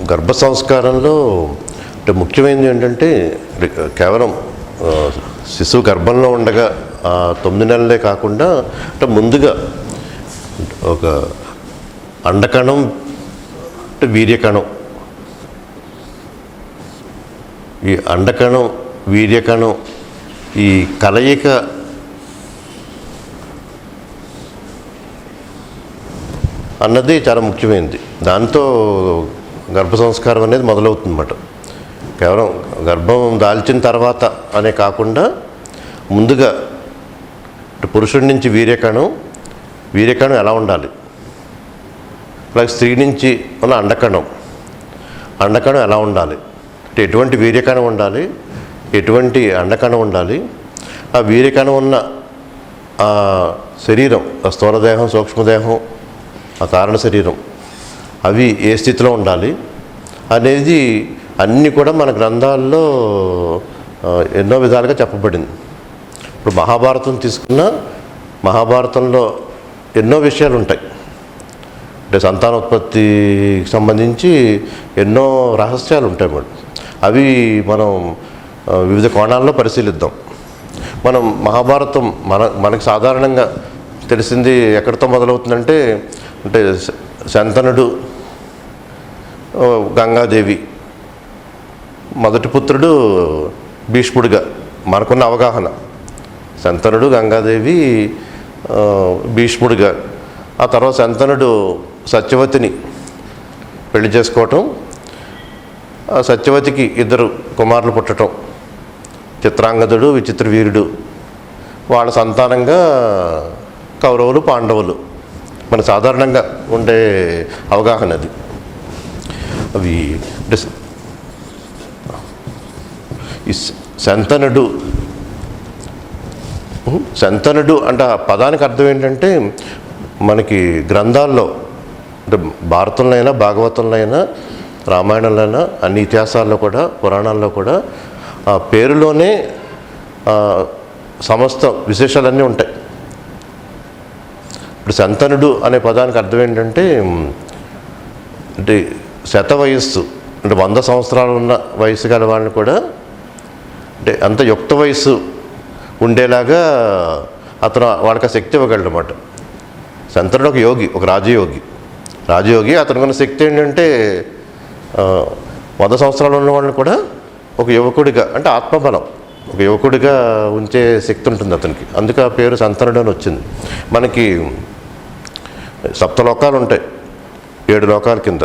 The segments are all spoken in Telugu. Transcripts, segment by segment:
గర్భ సంస్కారంలో అంటే ముఖ్యమైనది ఏంటంటే కేవలం శిశువు గర్భంలో ఉండగా 9 నెలలే కాకుండా అంటే ముందుగా ఒక అండకణం అంటే వీర్యకణం, ఈ అండకణం వీర్యకణం ఈ కలయిక అన్నది చాలా ముఖ్యమైనది. దాంతో గర్భ సంస్కారం అనేది మొదలవుతుందన్నమాట. కేవలం గర్భం దాల్చిన తర్వాత అనే కాకుండా ముందుగా పురుషుడి నుంచి వీర్యకణం ఎలా ఉండాలి, అలాగే స్త్రీ నుంచి ఉన్న అండకణం ఎలా ఉండాలి, అంటే ఎటువంటి వీర్యకణం ఉండాలి, ఎటువంటి అండకణం ఉండాలి, ఆ వీర్యకణం ఉన్న ఆ శరీరం, ఆ స్థూలదేహం, సూక్ష్మదేహం, ఆ కారణ శరీరం అవి ఏ స్థితిలో ఉండాలి అనేది అన్నీ కూడా మన గ్రంథాల్లో ఎన్నో విధాలుగా చెప్పబడింది. ఇప్పుడు మహాభారతం తీసుకున్న మహాభారతంలో ఎన్నో విషయాలు ఉంటాయి. అంటే సంతానోత్పత్తికి సంబంధించి ఎన్నో రహస్యాలు ఉంటాయి మేడం. అవి మనం వివిధ కోణాల్లో పరిశీలిద్దాం. మనం మహాభారతం మనకి సాధారణంగా తెలిసింది ఎక్కడితో మొదలవుతుందంటే అంటే శంతనుడు, గంగాదేవి, మొదటి పుత్రుడు భీష్ముడిగా మనకున్న అవగాహన. శంతనుడు, గంగాదేవి, భీష్ముడిగా. ఆ తర్వాత శంతనుడు సత్యవతిని పెళ్లి చేసుకోవటం, ఆ సత్యవతికి 2 కుమారులు పుట్టడం, చిత్రాంగదుడు, విచిత్రవీరుడు. వాళ్ళ సంతానంగా కౌరవులు, పాండవులు. మన సాధారణంగా ఉండే అవగాహన అది. అవి ఈ శంతనుడు అంటే ఆ పదానికి అర్థం ఏంటంటే మనకి గ్రంథాల్లో అంటే భారతంలో, భాగవతంలో, రామాయణంలో, అన్ని ఇతిహాసాల్లో కూడా, పురాణాల్లో కూడా ఆ పేరులోనే సమస్త విశేషాలన్నీ ఉంటాయి. ఇప్పుడు శంతనుడు అనే పదానికి అర్థం ఏంటంటే అంటే శత వయస్సు అంటే 100 సంవత్సరాలు ఉన్న వయసు గల వాళ్ళని కూడా అంటే అంత యుక్త వయస్సు ఉండేలాగా అతను వాళ్ళకి ఆ శక్తి ఇవ్వగలడన్నమాట. శంతనుడు ఒక యోగి, ఒక రాజయోగి. అతనుకున్న శక్తి ఏంటంటే 100 సంవత్సరాలు ఉన్న వాళ్ళని కూడా ఒక యువకుడిగా అంటే ఆత్మబలం, ఒక యువకుడిగా ఉంచే శక్తి ఉంటుంది అతనికి. అందుకే ఆ పేరు శంతనుడు అని వచ్చింది. మనకి 7 లోకాలు ఉంటాయి, 7 లోకాల కింద.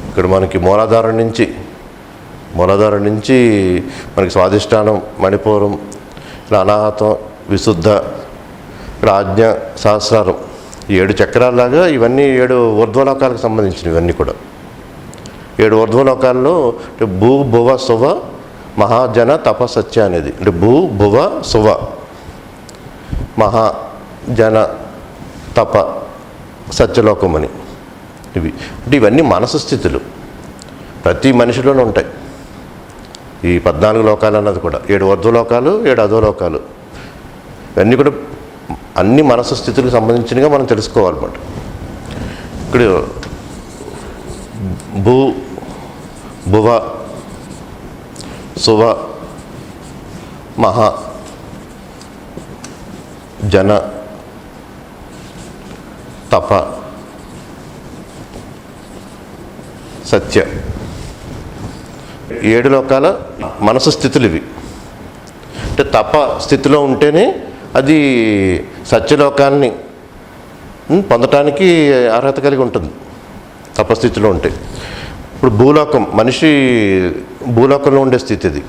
ఇక్కడ మనకి మూలాధారం నుంచి మనకి స్వాధిష్టానం, మణిపూరం, ఇలా అనాహతం, విశుద్ధ, ఇక్కడ ఆజ్ఞ, సహస్రారం, ఈ 7 చక్రాల్లాగా ఇవన్నీ 7 ఊర్ధ్వలోకాలకు సంబంధించినవి. ఇవన్నీ కూడా 7 ఊర్ధ్వలోకాల్లో భూ, భువ, శువ, మహాజన, తప, సత్య అనేది అంటే భూ, భువ, శువ, మహాజన, తప, సత్యలోకం అని. అంటే ఇవన్నీ మనసు స్థితులు ప్రతి మనిషిలోనే ఉంటాయి. ఈ 14 లోకాలు అన్నది కూడా 7 ఊర్ధ్వలోకాలు, 7 అధోలోకాలు. ఇవన్నీ కూడా అన్ని మనసు స్థితులకు సంబంధించినగా మనం తెలుసుకోవాలన్నమాట. ఇక్కడ భూ, భువ, శువ, మహా, జన, తప, సత్య, 7 లోకాల మనసు స్థితులు ఇవి. అంటే తప స్థితిలో ఉంటేనే అది సత్యలోకాన్ని పొందటానికి అర్హత కలిగి ఉంటుంది, తపస్థితిలో ఉంటే. ఇప్పుడు భూలోకం, మనిషి భూలోకంలో ఉండే స్థితి ఇది.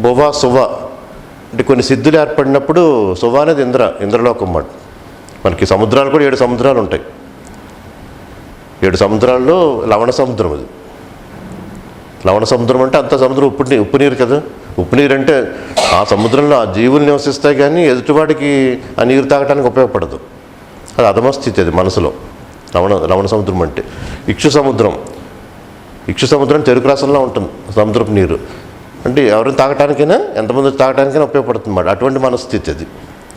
భువ, శువ అంటే కొన్ని సిద్ధులు ఏర్పడినప్పుడు శువ అనేది ఇంద్రలోకం మాట. మనకి సముద్రాలు కూడా 7 సముద్రాలు ఉంటాయి. 7 సముద్రాల్లో లవణ సముద్రం అది. లవణ సముద్రం అంటే అంత సముద్రం ఉప్పు నీరు కదా. ఉప్పు నీరు అంటే ఆ సముద్రంలో ఆ జీవులు నివసిస్తాయి, కానీ ఎదుటివాడికి ఆ నీరు తాగడానికి ఉపయోగపడదు. అది అధమస్థితి, అది మనసులో. లవణ సముద్రం అంటే ఇక్షు సముద్రం చెరుకు రసంలో ఉంటుంది సముద్రపు నీరు. అంటే ఎవరిని తాగటానికైనా, ఎంతమంది తాగటానికైనా ఉపయోగపడుతుంది అన్నమాట. అటువంటి మనస్థితి అది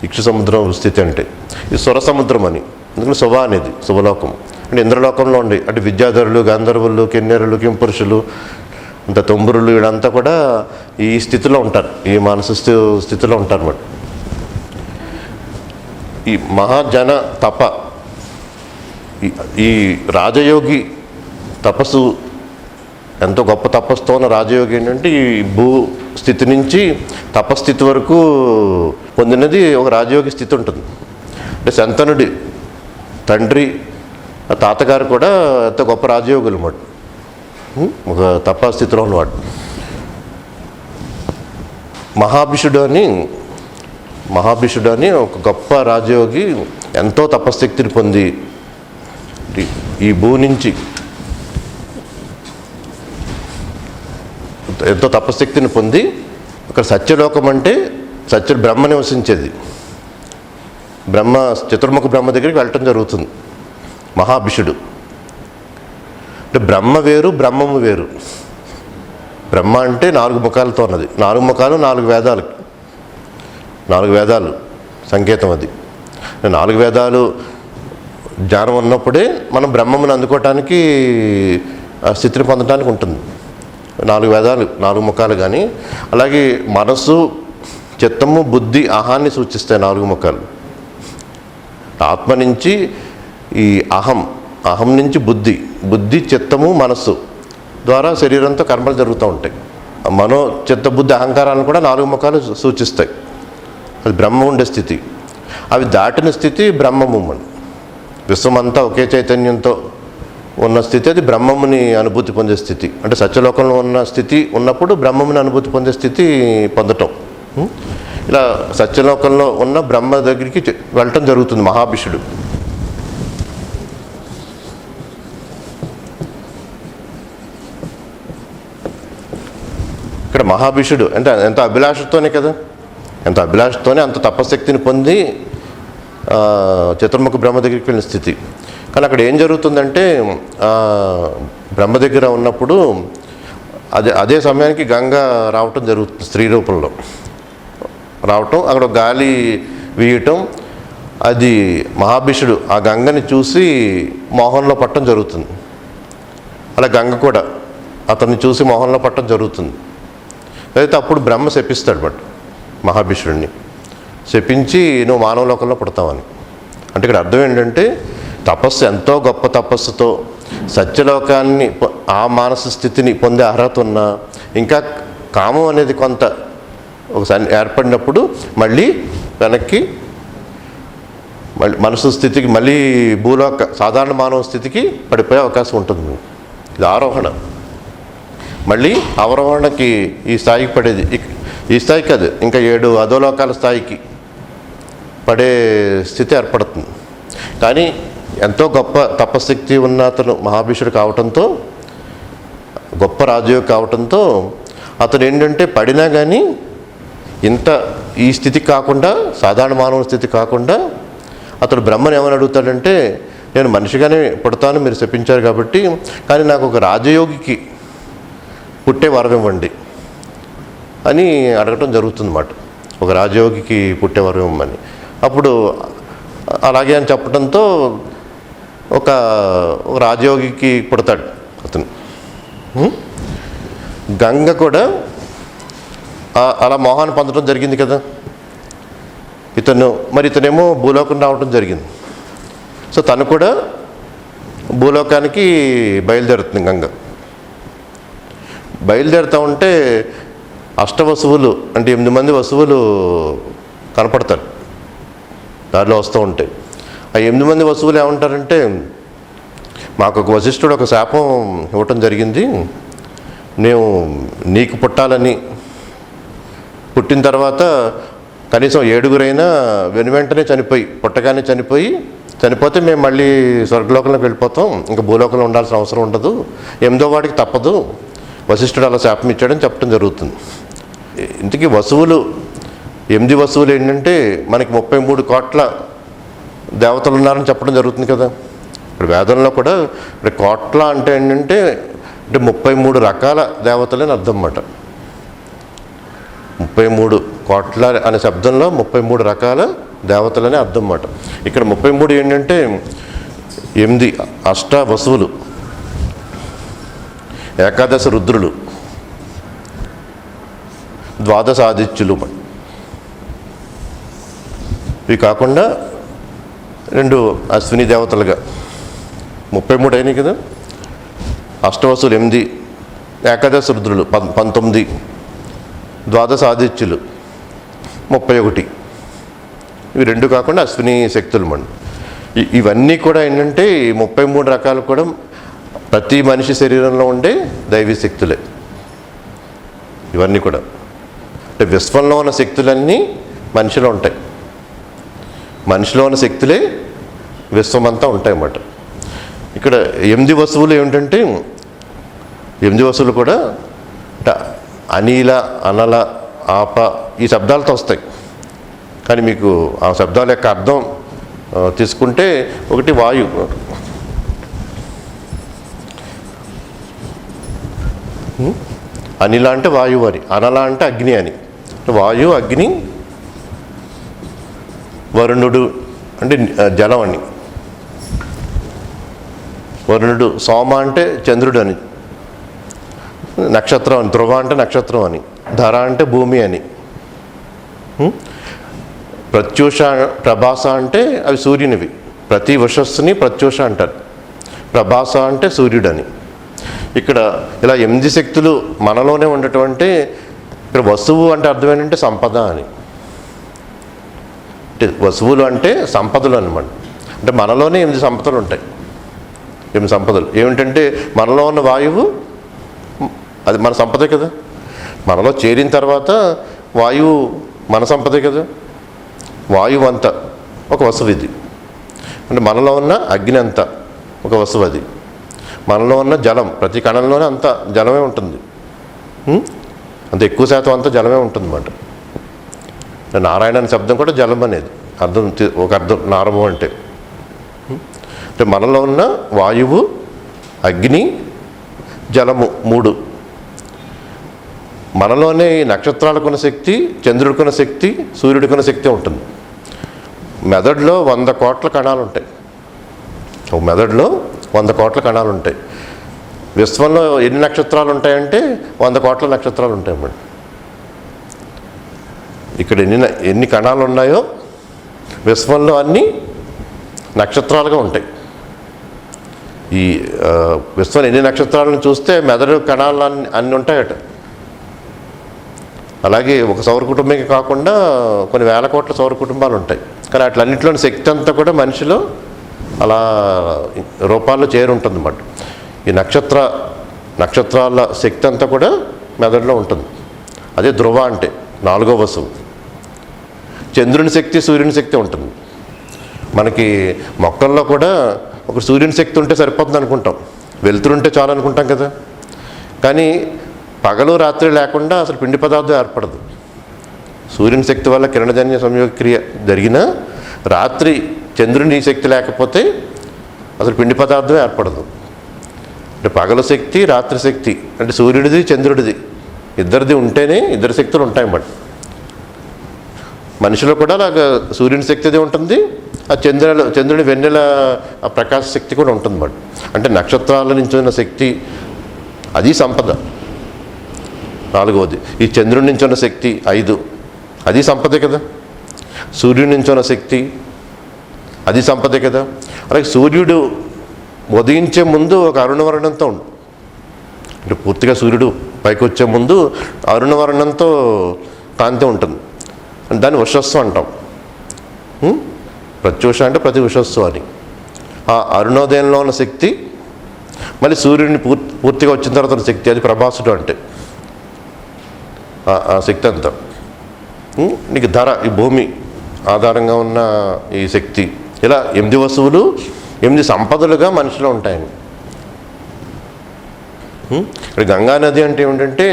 ఇక్షు సముద్రం స్థితి అంటే. ఇది సుర సముద్రం అని, ఎందుకంటే శుభ అనేది శుభలోకం. అంటే ఇంద్రలోకంలో ఉండి అంటే విద్యాధరులు, గంధర్వులు, కిన్నెరులు, కింపురుషులు, అంత తొంబురులు వీళ్ళంతా కూడా ఈ స్థితిలో ఉంటారు, ఈ మానస స్థితిలో ఉంటారు అన్నమాట. ఈ మహాజన తప, ఈ రాజయోగి తపస్సు, ఎంతో గొప్ప తపస్సుతో ఉన్న రాజయోగి ఏంటంటే ఈ భూ స్థితి నుంచి తపస్థితి వరకు పొందినది ఒక రాజయోగి స్థితి ఉంటుంది. అంటే శంతనుడి తండ్రి తాతగారు కూడా ఎంతో గొప్ప రాజయోగులు అన్నమాట, ఒక తపస్థితిలో ఉన్నవాడు. మహాభిషుడు అని ఒక గొప్ప రాజయోగి ఎంతో తపశక్తిని పొంది ఈ భూ నుంచి ఎంతో తపశక్తిని పొంది అక్కడ సత్యలోకం అంటే బ్రహ్మ నివసించేది, బ్రహ్మ చతుర్ముఖ బ్రహ్మ దగ్గరికి వెళ్ళటం జరుగుతుంది. మహాభిషుడు అంటే బ్రహ్మ వేరు, బ్రహ్మము వేరు. బ్రహ్మ అంటే 4 ముఖాలతో ఉన్నది, 4 ముఖాలు 4 వేదాలు, 4 వేదాలు సంకేతం అది. 4 వేదాలు జ్ఞానం ఉన్నప్పుడే మనం బ్రహ్మమును అందుకోవటానికి ఆ స్థితిని పొందడానికి ఉంటుంది. 4 వేదాలు 4 ముఖాలు. కానీ అలాగే మనసు, చిత్తము, బుద్ధి, అహాన్ని సూచిస్తాయి 4 ముఖాలు. ఆత్మ నుంచి ఈ అహం నుంచి బుద్ధి, చిత్తము, మనస్సు ద్వారా శరీరంతో కర్మలు జరుగుతూ ఉంటాయి. మనో, చిత్త, బుద్ధి, అహంకారాలను కూడా 4 ముఖాలు సూచిస్తాయి. అది బ్రహ్మ ఉండే స్థితి. అవి దాటిన స్థితి బ్రహ్మము. విశ్వమంతా ఒకే చైతన్యంతో ఉన్న స్థితి అది బ్రహ్మముని అనుభూతి పొందే స్థితి. అంటే సత్యలోకంలో ఉన్న స్థితి ఉన్నప్పుడు బ్రహ్మముని అనుభూతి పొందే స్థితి పొందటం. ఇలా సత్యలోకంలో ఉన్న బ్రహ్మ దగ్గరికి వెళ్ళటం జరుగుతుంది మహాభిషుడు. ఇక్కడ మహాభిషుడు అంటే ఎంత అభిలాషతోనే కదా, ఎంత అభిలాషతోనే అంత తపశక్తిని పొంది చతుర్ముఖ బ్రహ్మ దగ్గరికి వెళ్ళిన స్థితి. కానీ అక్కడ ఏం జరుగుతుందంటే బ్రహ్మ దగ్గర ఉన్నప్పుడు అదే సమయానికి గంగ రావటం జరుగుతుంది, స్త్రీ రూపంలో రావటం, అక్కడ గాలి వీయటం. అది మహాభిషుడు ఆ గంగని చూసి మోహంలో పట్టడం జరుగుతుంది. అలా గంగ కూడా అతన్ని చూసి మోహంలో పట్టడం జరుగుతుంది. అయితే అప్పుడు బ్రహ్మ శపిస్తాడు బట్ మహాభిషుడిని శపించి నువ్వు మానవ లోకంలో పుడతావని. అంటే ఇక్కడ అర్థం ఏంటంటే తపస్సు ఎంతో గొప్ప తపస్సుతో సత్యలోకాన్ని ఆ మానస స్థితిని పొందే అర్హత ఉన్నా ఇంకా కామం అనేది కొంత ఒకసారి ఏర్పడినప్పుడు మళ్ళీ వెనక్కి మనసు స్థితికి మళ్ళీ భూలోక సాధారణ మానవ స్థితికి పడిపోయే అవకాశం ఉంటుంది. ఇది ఆరోహణ. మళ్ళీ అవరోహణకి ఈ స్థాయికి పడేది, ఈ స్థాయి కాదు ఇంకా 7 అధోలోకాల స్థాయికి పడే స్థితి ఏర్పడుతుంది. కానీ ఎంతో గొప్ప తపశక్తి ఉన్న అతను మహాభిషుడు కావటంతో, గొప్ప రాజయోగి కావటంతో అతను ఏంటంటే పడినా కానీ ఈ స్థితి కాకుండా, సాధారణ మానవ స్థితి కాకుండా అతడు బ్రహ్మను ఏమని అడుగుతాడంటే, నేను మనిషిగానే పుడతాను మీరు శపించారు కాబట్టి, కానీ నాకు ఒక రాజయోగికి పుట్టే వరం ఇవ్వండి అని అడగటం జరుగుతుందన్నమాట. ఒక రాజయోగికి పుట్టే వరం ఇవ్వమని. అప్పుడు అలాగే అని చెప్పడంతో ఒక రాజయోగికి పుడతాడు అతను. గంగ కూడా అలా మోహాన్ని పొందడం జరిగింది కదా. ఇతనేమో భూలోకం రావడం జరిగింది. సో తను కూడా భూలోకానికి బయలుదేరుతుంది. గంగ బయలుదేరుతూ ఉంటే అష్టవసువులు అంటే 8 మంది వసువులు కనపడతారు దారిలో వస్తూ ఉంటాయి. ఆ 8 మంది వసువులు ఏమంటారంటే, మాకు ఒక వశిష్ఠుడు ఒక శాపం ఇవ్వటం జరిగింది, నీకు పుట్టాలని, పుట్టిన తర్వాత కనీసం 7గురైనా వెంటనే పుట్టగానే చనిపోతే మేము మళ్ళీ స్వర్గలోకంలోకి వెళ్ళిపోతాం, ఇంకా భూలోకంలో ఉండాల్సిన అవసరం ఉండదు, 8వ వాడికి తప్పదు, వశిష్ఠుడు అలా శాపం ఇచ్చాడని చెప్పడం జరుగుతుంది. ఇంతకీ వసువులు 8 వసువులు ఏంటంటే మనకి 33 కోట్ల దేవతలు ఉన్నారని చెప్పడం జరుగుతుంది కదా. ఇప్పుడు వేదంలో కూడా ఇప్పుడు కోట్ల అంటే ఏంటంటే 33 రకాల దేవతలని అర్థం అన్నమాట. 33 కోట్ల అనే శబ్దంలో 33 రకాల దేవతలని అర్థం అన్నమాట. ఇక్కడ 33 ఏంటంటే 8 అష్ట వసువులు, ఏకాదశ రుద్రులు, ద్వాదశ ఆదిత్యులు. ఇవి కాకుండా 2 అశ్విని దేవతలుగా 33 అయినాయి కదా. అష్టవసులు 8, ఏకాదశ రుద్రులు 19, ద్వాదశ ఆదిత్యులు 31. ఇవి 2 కాకుండా అశ్విని శక్తులు మనం. ఇవన్నీ కూడా ఏంటంటే 33 రకాలు కూడా ప్రతి మనిషి శరీరంలో ఉండే దైవీ శక్తులే. ఇవన్నీ కూడా అంటే విశ్వంలో ఉన్న శక్తులన్నీ మనిషిలో ఉంటాయి. మనిషిలో ఉన్న శక్తులే విశ్వమంతా ఉంటాయన్నమాట. ఇక్కడ 8 వస్తువులు ఏమిటంటే 8 వస్తువులు కూడా అనిల, అనల, ఆప ఈ శబ్దాలతో వస్తాయి. కానీ మీకు ఆ శబ్దాల యొక్క అర్థం తీసుకుంటే ఒకటి వాయు, అనిల అంటే వాయువు అని, అనల అంటే అగ్ని అని. వాయు, అగ్ని, వరుణుడు అంటే జలం అని, వరుణుడు, సోమ అంటే చంద్రుడు అని, నక్షత్రం అని, ధ్రువ అంటే నక్షత్రం అని, ధర అంటే భూమి అని, ప్రత్యూష, ప్రభాస అంటే అవి సూర్యునివి. ప్రతి వశస్సుని ప్రత్యూష అంటారు. ప్రభాస అంటే సూర్యుడని. ఇక్కడ ఇలా 8 శక్తులు మనలోనే ఉండటం అంటే ఇక్కడ వస్తువు అంటే అర్థం ఏంటంటే సంపద అని. అంటే వస్తువులు అంటే సంపదలు అన్నమాట. అంటే మనలోనే 8 సంపదలు ఉంటాయి. 8 సంపదలు ఏమిటంటే మనలో ఉన్న వాయువు అది మన సంపదే కదా. మనలో చేరిన తర్వాత వాయువు మన సంపదే కదా. వాయువు అంతా ఒక వస్తువు ఇది. అంటే మనలో ఉన్న అగ్ని అంతా ఒక వస్తువు అది. మనలో ఉన్న జలం ప్రతి కణంలోనే అంత జలమే ఉంటుంది. అంత ఎక్కువ శాతం అంతా జలమే ఉంటుంది అన్నమాట. నారాయణ అనే శబ్దం కూడా జలం అనేది అర్థం, ఒక అర్థం నారము అంటే. అంటే మనలో ఉన్న వాయువు, అగ్ని, జలము 3. మనలోనే ఈ నక్షత్రాలకున్న శక్తి, చంద్రుడికున్న శక్తి, సూర్యుడికున్న శక్తి ఉంటుంది. మెదడులో 100 కోట్ల కణాలు ఉంటాయి. ఒక మెదడులో 100 కోట్ల కణాలు ఉంటాయి. విశ్వంలో ఎన్ని నక్షత్రాలు ఉంటాయంటే 100 కోట్ల నక్షత్రాలు ఉంటాయి అన్నమాట. ఇక్కడ ఎన్ని కణాలు ఉన్నాయో విశ్వంలో అన్ని నక్షత్రాలుగా ఉంటాయి. ఈ విశ్వం ఎన్ని నక్షత్రాలను చూస్తే మెదడు కణాలు అన్నీ ఉంటాయట. అలాగే ఒక సౌర కుటుంబమే కాకుండా కొన్ని వేల కోట్ల సౌర కుటుంబాలు ఉంటాయి. కానీ అట్లన్నింటిలోని శక్తి అంతా కూడా మనిషిలో అలా రూపాల్లో చేరి ఉంటుంది అన్నమాట. ఈ నక్షత్రాల శక్తి అంతా కూడా మెదడులో ఉంటుంది. అదే ధ్రువ అంటే 4వ వస్తువు. చంద్రుని శక్తి, సూర్యుని శక్తి ఉంటుంది. మనకి మొక్కల్లో కూడా ఒక సూర్యుని శక్తి ఉంటే సరిపోతుంది అనుకుంటాం, వెలుతురుంటే చాలు అనుకుంటాం కదా. కానీ పగలు రాత్రి లేకుండా అసలు పిండి పదార్థం ఏర్పడదు. సూర్యుని శక్తి వల్ల కిరణజన్య సంయోగ క్రియ జరిగినా రాత్రి చంద్రుని శక్తి లేకపోతే అసలు పిండి పదార్థం ఏర్పడదు. అంటే పగలు శక్తి, రాత్రి శక్తి అంటే సూర్యుడిది, చంద్రుడిది ఇద్దరిది ఉంటేనే 2 శక్తులు ఉంటాయన్నమాట. మనిషిలో కూడా అలాగ సూర్యుని శక్తిది ఉంటుంది, ఆ చంద్రుని వెన్నెల ఆ ప్రకాశ శక్తి కూడా ఉంటుంది అన్నమాట. అంటే నక్షత్రాల నుంచి ఉన్న శక్తి అది సంపద. 4వది ఈ చంద్రుడి నుంచి ఉన్న శక్తి 5, అది సంపదే కదా. సూర్యుడి నుంచి ఉన్న శక్తి అది సంపదే కదా. అలాగే సూర్యుడు ఉదయించే ముందు ఒక అరుణవర్ణంతో అంటే పూర్తిగా సూర్యుడు పైకి వచ్చే ముందు అరుణవర్ణంతో కాంతి ఉంటుంది. దాన్ని ఉషస్సు అంటాం. ప్రత్యూష అంటే ప్రతి ఉషస్సు అని. ఆ అరుణోదయంలో ఉన్న శక్తి మళ్ళీ సూర్యుడిని పూర్తిగా వచ్చిన తర్వాత ఉన్న శక్తి అది ప్రభాసుడు అంటే ఆ శక్తి అంతా. నీకు ధర, ఈ భూమి ఆధారంగా ఉన్న ఈ శక్తి. ఇలా 8 వస్తువులు 8 సంపదలుగా మనిషిలో ఉంటాయని. ఇక్కడ గంగానది అంటే ఏమిటంటే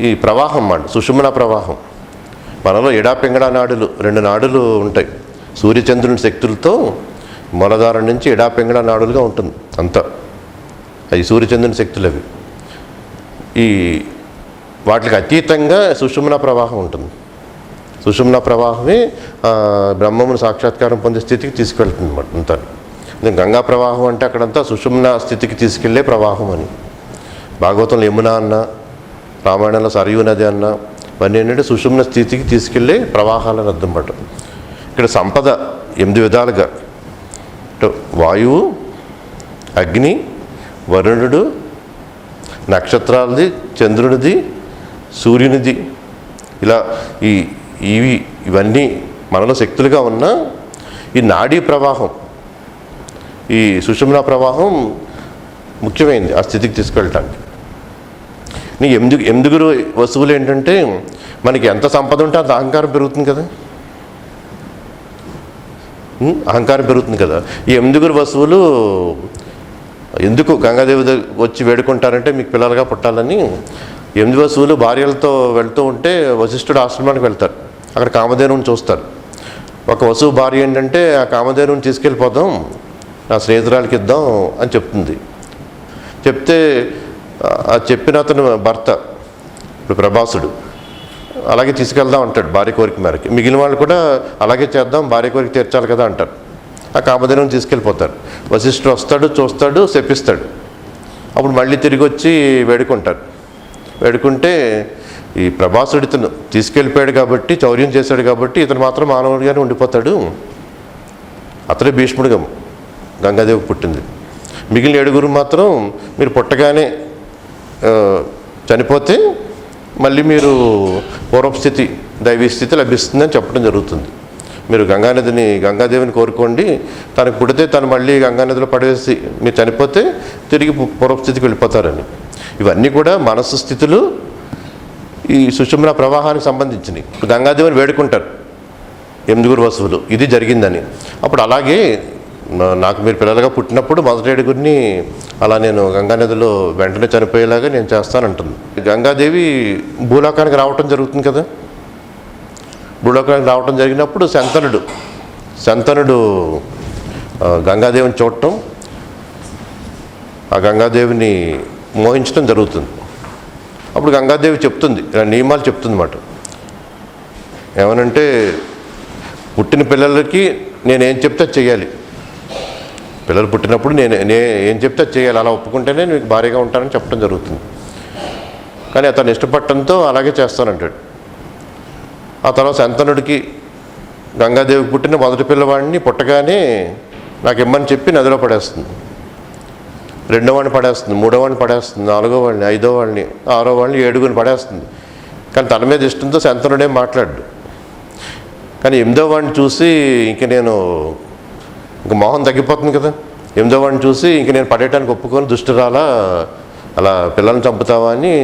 ఈ ప్రవాహం మాట, సుషుమ్నా ప్రవాహం. మనలో ఎడా పింగళ నాడులు 2 నాడులు ఉంటాయి. సూర్యచంద్రుని శక్తులతో మూలధారం నుంచి ఎడా పింగళ నాడులుగా ఉంటుంది అంతా. అవి సూర్యచంద్రుని శక్తులు అవి. ఈ వాటికి అతీతంగా సుషుమ్నా ప్రవాహం ఉంటుంది. సుషుమ్నా ప్రవాహమే బ్రహ్మమును సాక్షాత్కారం పొందే స్థితికి తీసుకెళ్తుంది అన్నమాట అంతా. గంగా ప్రవాహం అంటే అక్కడంతా సుషుమ్న స్థితికి తీసుకెళ్లే ప్రవాహం అని. భాగవతంలో యమున అన్న, రామాయణంలో సరయూ నది అన్న, ఇవన్నీ ఏంటంటే సుషుమ్న స్థితికి తీసుకెళ్లే ప్రవాహాలని అర్థం పట్ట. ఇక్కడ సంపద 8 విధాలుగా, వాయువు, అగ్ని, వరుణుడు, నక్షత్రాలది, చంద్రునిది, సూర్యునిది, ఇలా ఇవన్నీ మనలో శక్తులుగా ఉన్న ఈ నాడీ ప్రవాహం, ఈ సుషుమ్న ప్రవాహం ముఖ్యమైనది ఆ స్థితికి తీసుకెళ్ళటానికి. నీ ఎనిమిదిగురు వస్తువులు ఏంటంటే మనకి ఎంత సంపద ఉంటే అంత అహంకారం పెరుగుతుంది కదా, అహంకారం పెరుగుతుంది కదా. ఈ 8 వస్తువులు ఎందుకు గంగాదేవి వచ్చి వేడుకుంటారంటే మీకు పిల్లలుగా పుట్టాలని. 8 వస్తువులు భార్యలతో వెళ్తూ ఉంటే వశిష్ఠుడు ఆశ్రమానికి వెళ్తారు. అక్కడ కామధేనువుని చూస్తారు. ఒక వసువు భార్య ఏంటంటే ఆ కామధేనువుని తీసుకెళ్ళిపోదాం, నా స్నేహితురాలకి ఇద్దాం అని చెప్తుంది. చెప్తే ఆ చెప్పిన అతను భర్త ఇప్పుడు ప్రభాసుడు అలాగే తీసుకెళ్దాం అంటాడు భార్య కోరిక మేరకు. మిగిలిన వాళ్ళు కూడా అలాగే చేద్దాం, భార్య కోరిక తీర్చాలి కదా అంటారు. ఆ కామధేనువుని తీసుకెళ్ళిపోతారు. వశిష్ఠుడు వస్తాడు, చూస్తాడు, శపిస్తాడు. అప్పుడు మళ్ళీ తిరిగి వచ్చి వేడుకుంటారు. వేడుకుంటే ఈ ప్రభాసుడు ఇతను తీసుకెళ్ళిపోయాడు కాబట్టి, చౌర్యం చేశాడు కాబట్టి ఇతను మాత్రం మానవుడిగానే ఉండిపోతాడు. అతడే భీష్ముడిగా గంగాదేవి పుట్టింది. మిగిలిన 7 మాత్రం మీరు పుట్టగానే చనిపోతే మళ్ళీ మీరు పూర్వస్థితి, దైవీ స్థితి లభిస్తుందని చెప్పడం జరుగుతుంది. మీరు గంగాదేవిని కోరుకోండి, తనకు పుడితే తను మళ్ళీ గంగానదిలో పడేసి మీరు చనిపోతే తిరిగి పూర్వస్థితికి వెళ్ళిపోతారని. ఇవన్నీ కూడా మనస్సు స్థితులు, ఈ సుషుమ్న ప్రవాహానికి సంబంధించినవి. ఇప్పుడు గంగాదేవిని వేడుకుంటారు 8 వస్తువులు, ఇది జరిగిందని. అప్పుడు అలాగే నాకు మీరు పిల్లలుగా పుట్టినప్పుడు మొదటి 7 అలా నేను గంగానదిలో వెంటనే చనిపోయేలాగా నేను చేస్తానంటుంది. గంగాదేవి భూలోకానికి రావటం జరుగుతుంది కదా. భూలోకానికి రావటం జరిగినప్పుడు శంతనుడు గంగాదేవిని చూడటం, ఆ గంగాదేవిని మోహించడం జరుగుతుంది. అప్పుడు గంగాదేవి చెప్తుంది, నియమాలు చెప్తుంది అన్నమాట. ఏమనంటే పుట్టిన పిల్లలకి నేనేం చెప్తే చెయ్యాలి. పిల్లలు పుట్టినప్పుడు నేను ఏం చెప్తే చేయాలి, అలా ఒప్పుకుంటేనే నీకు భారీగా ఉంటానని చెప్పడం జరుగుతుంది. కానీ అతను ఇష్టపడటంతో అలాగే చేస్తానంటాడు. ఆ తర్వాత శంతనుడికి గంగాదేవి పుట్టిన మొదటి పిల్లవాడిని పుట్టగానే నాకు ఇమ్మని చెప్పి నదిలో పడేస్తుంది. 2వ వాడిని పడేస్తుంది, 3వ వాడిని పడేస్తుంది, 4వ వాడిని, 5వ వాడిని, 6వ వాడిని, 7 పడేస్తుంది. కానీ తన మీద ఇష్టంతో శంతనుడే మాట్లాడు. కానీ 8వ వాడిని చూసి ఇంక మోహం తగ్గిపోతుంది కదా. 8వ వాడిని చూసి ఇంక నేను పడేయటానికి ఒప్పుకొని దుష్టురాలా అలా పిల్లల్ని చంపుతావా అని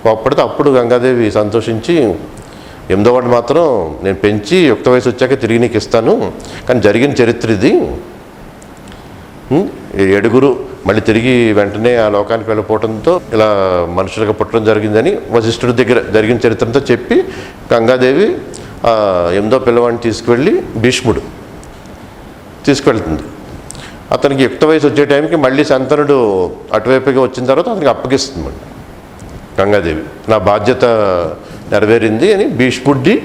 కోప్పడితే అప్పుడు గంగాదేవి సంతోషించి 8వ వాడిని మాత్రం నేను పెంచి యుక్త వయసు వచ్చాక తిరిగి నీకు ఇస్తాను, కానీ జరిగిన చరిత్ర ఇది. 7 మళ్ళీ తిరిగి వెంటనే ఆ లోకానికి వెళ్ళిపోవడంతో ఇలా మనుషులుగా పుట్టడం జరిగిందని వశిష్ఠుడి దగ్గర జరిగిన చరిత్రతో చెప్పి గంగాదేవి 8వ పిల్లవాడిని తీసుకువెళ్ళి భీష్ముడు తీసుకెళ్తుంది. అతనికి యుక్త వయసు వచ్చే టైంకి మళ్ళీ శంతనుడు అటువైపుగా వచ్చిన తర్వాత అతనికి అప్పగిస్తుంది గంగాదేవి. నా బాధ్యత నెరవేరింది అని భీష్ముడి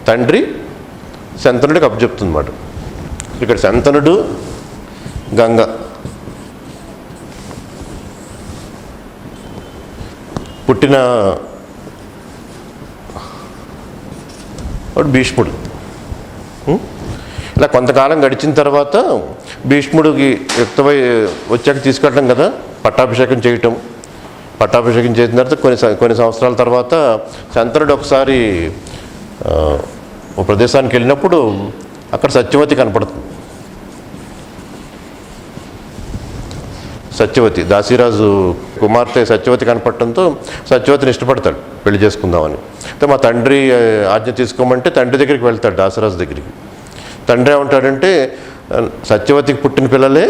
తండ్రి శంతనుడికి అప్పచెప్తుంది అన్నమాట. ఇక్కడ శంతనుడు, గంగ పుట్టిన వాడు భీష్ముడు. ఇలా కొంతకాలం గడిచిన తర్వాత భీష్ముడికి యుక్తమై వచ్చాక తీసుకెళ్ళడం కదా, పట్టాభిషేకం చేయటం. పట్టాభిషేకం చేసిన తర్వాత కొన్ని సంవత్సరాల తర్వాత శంతనుడు ఒకసారి ఒక ప్రదేశానికి వెళ్ళినప్పుడు అక్కడ సత్యవతి కనపడుతుంది. సత్యవతి, దాసీరాజు కుమార్తె సత్యవతి కనపడటంతో సత్యవతిని ఇష్టపడతాడు పెళ్లి చేసుకుందామని. అయితే మా తండ్రి ఆజ్ఞ తీసుకోమంటే తండ్రి దగ్గరికి వెళ్తాడు, దాసరాజు దగ్గరికి. తండ్రి ఏమంటాడంటే సత్యవతికి పుట్టిన పిల్లలే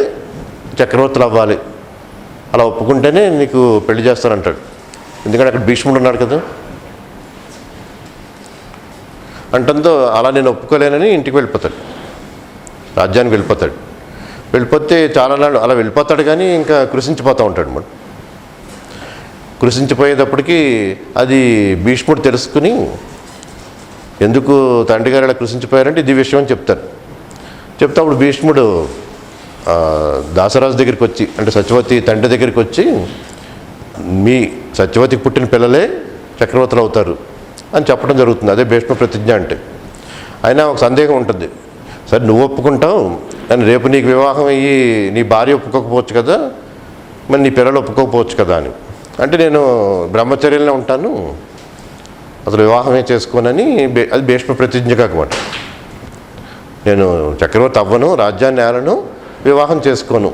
చక్రవర్తులు అవ్వాలి, అలా ఒప్పుకుంటేనే నీకు పెళ్లి చేస్తానంటాడు. ఎందుకంటే అక్కడ భీష్ముడు ఉన్నాడు కదా. అంటంతో అలా నేను ఒప్పుకోలేనని ఇంటికి వెళ్ళిపోతాడు, రాజ్యానికి వెళ్ళిపోతాడు. వెళ్ళిపోతే చాలా నాడు అలా వెళ్ళిపోతాడు, కానీ ఇంకా కృషించిపోతూ ఉంటాడు అన్నమాట. కృషించిపోయేటప్పటికీ అది భీష్ముడు తెలుసుకుని ఎందుకు తండ్రి గారు అలా కృషించిపోయారంటే ఇది విషయం అని చెప్తారు. చెప్తే అప్పుడు భీష్ముడు దాసరాజు దగ్గరికి వచ్చి, అంటే సత్యవతి తండ్రి దగ్గరికి వచ్చి, మీ సత్యవతికి పుట్టిన పిల్లలే చక్రవర్తులు అవుతారు అని చెప్పడం జరుగుతుంది. అదే భీష్మ ప్రతిజ్ఞ అంటే. అయినా ఒక సందేహం ఉంటుంది, సరే నువ్వు ఒప్పుకుంటావు కానీ రేపు నీకు వివాహం అయ్యి నీ భార్య ఒప్పుకోకపోవచ్చు కదా, మరి నీ పిల్లలు ఒప్పుకోకపోవచ్చు కదా అని. అంటే నేను బ్రహ్మచర్యంలో ఉంటాను, అసలు వివాహమే చేసుకోనని, అది భీష్మ ప్రతిజ్ఞ కాకమాట. నేను చక్రవర్తి అవ్వను, రాజ్యాన్ని ఏలను, వివాహం చేసుకోను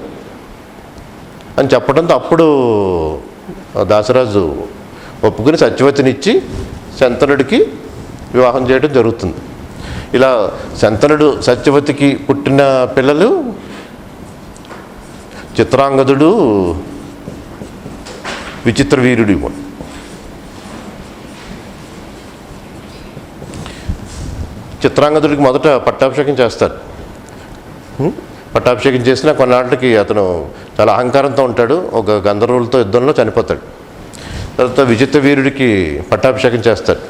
అని చెప్పడంతో అప్పుడు దాసరాజు ఒప్పుకుని సత్యవతినిచ్చి శంతనుడికి వివాహం చేయడం జరుగుతుంది. ఇలా శంతనుడు సత్యవతికి పుట్టిన పిల్లలు చిత్రాంగదుడు, విచిత్రవీర్యుడు. చిత్రాంగదుడికి మొదట పట్టాభిషేకం చేస్తారు. పట్టాభిషేకం చేసిన కొన్నాళ్ళకి అతను చాలా అహంకారంతో ఉంటాడు, ఒక గంధర్వులతో యుద్ధంలో చనిపోతాడు. తర్వాత విచిత్రవీరుడికి పట్టాభిషేకం చేస్తాడు.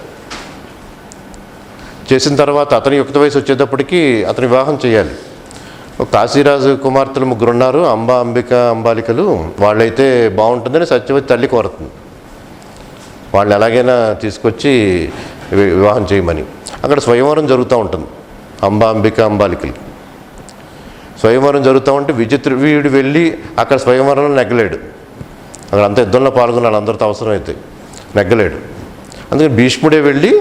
చేసిన తర్వాత అతని యుక్త వయసు వచ్చేటప్పటికి అతని వివాహం చేయాలి. ఒక కాశీరాజు కుమార్తెలు 3 ఉన్నారు, అంబ, అంబిక, అంబాలికలు. వాళ్ళైతే బాగుంటుందని సత్యవతి తల్లి కోరుతుంది, వాళ్ళని ఎలాగైనా తీసుకొచ్చి వివాహం చేయమని. అక్కడ స్వయంవరం జరుగుతూ ఉంటుంది, అంబ, అంబిక, అంబాలికలు స్వయంవరం జరుగుతూ ఉంటే విచిత్రవీరుడు వెళ్ళి అక్కడ స్వయంవరంలో నెగ్గలేడు. అక్కడ అంతా యుద్ధంలో పాల్గొన్నాడు, అందరితో అవసరమైతే నెగ్గలేడు. అందుకని భీష్ముడే వెళ్ళి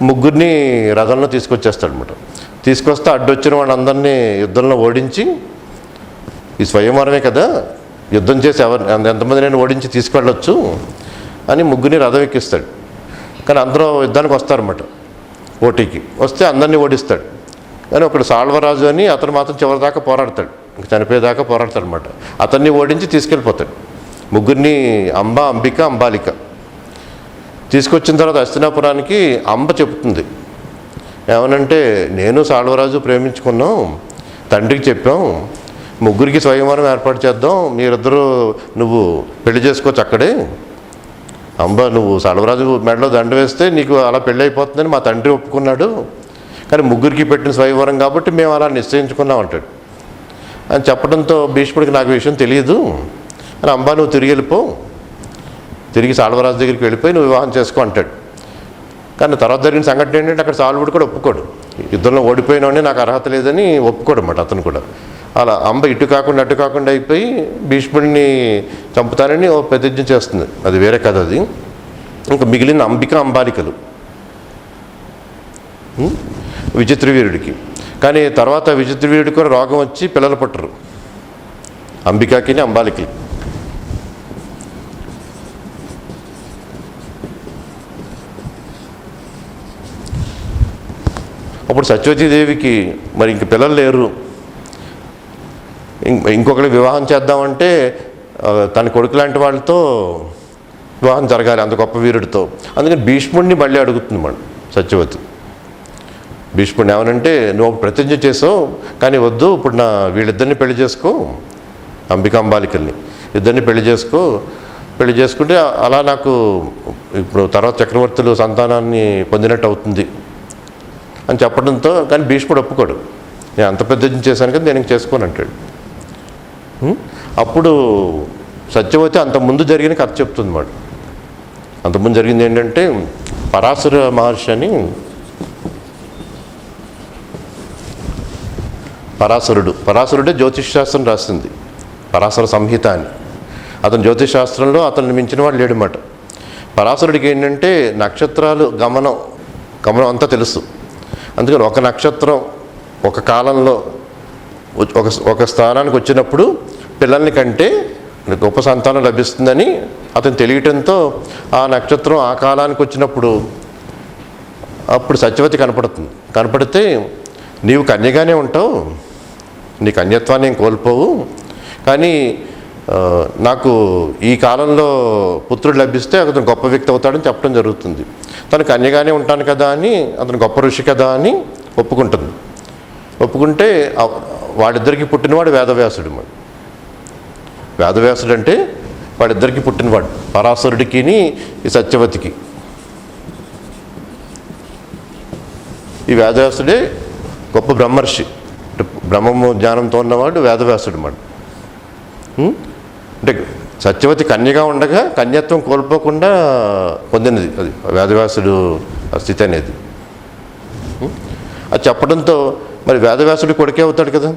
3 రథంలో తీసుకొచ్చేస్తాడు అనమాట. తీసుకొస్తే అడ్డొచ్చిన వాళ్ళందరినీ యుద్ధంలో ఓడించి, ఈ స్వయంవరమే కదా, యుద్ధం చేసి ఎంతమంది నేను ఓడించి తీసుకెళ్ళొచ్చు అని 3 రథం ఎక్కిస్తాడు. కానీ అందరూ యుద్ధానికి వస్తారన్నమాట, పోటీకి వస్తే అందరినీ ఓడిస్తాడు. కానీ ఒకడు సాల్వరాజు అని, అతను మాత్రం చివరి దాకా పోరాడతాడు, ఇంక చనిపోయేదాకా పోరాడతాడు అనమాట. అతన్ని ఓడించి తీసుకెళ్ళిపోతాడు. 3 అంబ, అంబిక, అంబాలిక తీసుకొచ్చిన తర్వాత హస్తినాపురానికి అంబ చెప్తుంది, ఏమనంటే నేను సాల్వరాజు ప్రేమించుకున్నాం, తండ్రికి చెప్పాం, 3 స్వయంవరం ఏర్పాటు చేద్దాం, మీరిద్దరూ నువ్వు పెళ్లి చేసుకోవచ్చు అక్కడే. అంబ, నువ్వు సాల్వరాజు మెడలో దండ వేస్తే నీకు అలా పెళ్ళి అయిపోతుందని మా తండ్రి ఒప్పుకున్నాడు, కానీ 3 పెట్టిన స్వయంవరం కాబట్టి మేము అలా నిశ్చయించుకున్నాం అంటాడు. అని చెప్పడంతో భీష్ముడికి నాకు విషయం తెలియదు అని, అంబా నువ్వు తిరిగి వెళ్ళిపో, తిరిగి సాల్వరాజు దగ్గరికి వెళ్ళిపోయి నువ్వు వివాహం చేసుకో అంటాడు. కానీ తర్వాత జరిగిన సంఘటన ఏంటంటే అక్కడ సాల్వుడు కూడా ఒప్పుకోడు, యుద్ధంలో ఓడిపోయినోడే నాకు అర్హత లేదని ఒప్పుకోడు అన్నమాట అతను కూడా. అలా అంబ ఇటు కాకుండా అటు కాకుండా అయిపోయి భీష్ముడిని చంపుతానని ఓ ప్రతిజ్ఞ చేస్తుంది. అది వేరే కథ అది. ఇంకా మిగిలిన అంబిక, అంబాలికలు విచిత్రవీరుడికి. కానీ తర్వాత విచిత్రవీరుడికి కూడా రోగం వచ్చి పిల్లలు పుట్టరు, అంబికాకి, అంబాలికి. అప్పుడు సత్యవతీదేవికి మరి ఇంక పిల్లలు లేరు, ఇంకొకరికి వివాహం చేద్దామంటే తన కొడుకు లాంటి వాళ్ళతో వివాహం జరగాలి, అంత గొప్ప వీరుడితో. అందుకని భీష్ముడిని మళ్ళీ అడుగుతుంది మనం సత్యవతి. భీష్ముడిని ఏమనంటే, నువ్వు ప్రతిజ్ఞ చేసావు కానీ వద్దు, ఇప్పుడు వీళ్ళిద్దరిని పెళ్లి చేసుకో, అంబికాంబాలికల్ని ఇద్దరిని పెళ్లి చేసుకో, పెళ్లి చేసుకుంటే అలా నాకు ఇప్పుడు తర్వాత చక్రవర్తులు సంతానాన్ని పొందినట్టు అవుతుంది అని చెప్పడంతో. కానీ భీష్ముడు ఒప్పుకోడు, నేను అంత ప్రతిజ్ఞ చేశాను కదా, నేను చేసుకోను అంటాడు. అప్పుడు సత్యవతి అంతకుముందు జరిగిన కథ చెప్తుంది మాట. అంతకుముందు జరిగింది ఏంటంటే, పరాశర మహర్షి అని, పరాశరుడే జ్యోతిష్ శాస్త్రం రాసింది, పరాశర సంహిత అని. అతను జ్యోతిష్ శాస్త్రంలో అతన్ని మించిన వాడు లేడన్నమాట. పరాశరుడికి ఏంటంటే నక్షత్రాలు గమనం అంతా తెలుసు. అందుకని ఒక నక్షత్రం ఒక కాలంలో ఒక స్థానానికి వచ్చినప్పుడు పిల్లల్ని కంటే గొప్ప సంతానం లభిస్తుందని అతను తెలియటంతో ఆ నక్షత్రం ఆ కాలానికి వచ్చినప్పుడు అప్పుడు సత్యవతి కనపడితే, నీవు కన్యగానే ఉంటావు, నీ కన్యత్వాన్ని ఏం కోల్పోవు, కానీ నాకు ఈ కాలంలో పుత్రుడు లభిస్తే అతను గొప్ప వ్యక్తి అవుతాడని చెప్పడం జరుగుతుంది. తను కన్యగానే ఉంటాను కదా అని, అతను గొప్ప ఋషి కదా అని ఒప్పుకుంటుంది. ఒప్పుకుంటే వాడిద్దరికి పుట్టినవాడు వేదవ్యాసుడు. వేదవ్యాసుడు అంటే వాడిద్దరికి పుట్టినవాడు, పరాశరుడికి ఈ సత్యవతికి. ఈ వేదవ్యాసుడే గొప్ప బ్రహ్మర్షి, బ్రహ్మము జ్ఞానంతో ఉన్నవాడు వేదవ్యాసుడు మాట. అంటే సత్యవతి కన్యగా ఉండగా కన్యత్వం కోల్పోకుండా పొందినది అది వేదవ్యాసుడు స్థితి అనేది. అది చెప్పడంతో మరి వేదవ్యాసుడు కొడుకే అవుతాడు కదా.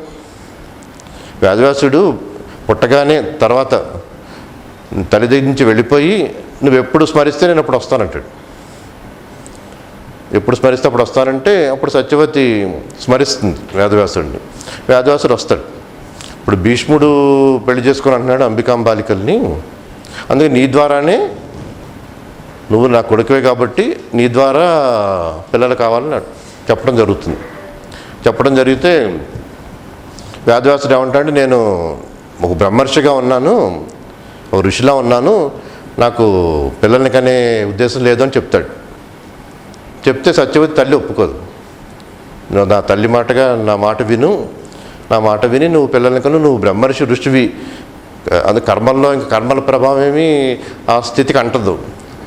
వేదవ్యాసుడు పుట్టగానే తర్వాత తల్లి దగ్గర నుంచి వెళ్ళిపోయి నువ్వు ఎప్పుడు స్మరిస్తే నేను అప్పుడు వస్తానంటాడు. ఎప్పుడు స్మరిస్తే అప్పుడు వస్తానంటే అప్పుడు సత్యవతి స్మరిస్తుంది వేదవ్యాసుడిని. వేదవ్యాసుడు వస్తాడు. ఇప్పుడు భీష్ముడు పెళ్లి చేసుకుని అంటున్నాడు అంబికాంబాలికల్ని, అందుకే నీ ద్వారానే నువ్వు నా కొడుకువే కాబట్టి నీ ద్వారా పిల్లలు కావాలని చెప్పడం జరుగుతుంది. చెప్పడం జరిగితే వేదవ్యాసుడు ఏమంటాడు, నేను ఒక బ్రహ్మర్షిగా ఉన్నాను, ఒక ఋషిలా ఉన్నాను, నాకు పిల్లల్ని కనే ఉద్దేశం లేదు అని చెప్తాడు. చెప్తే సత్యవతి తల్లి ఒప్పుకోదు. నువ్వు నా తల్లి మాటగా నా మాట విని నువ్వు పిల్లల్ని కను, నువ్వు బ్రహ్మర్షి ఋషివి, అది కర్మల్లో ఇంకా కర్మల ప్రభావం ఏమీ ఆ స్థితికి అంటదు.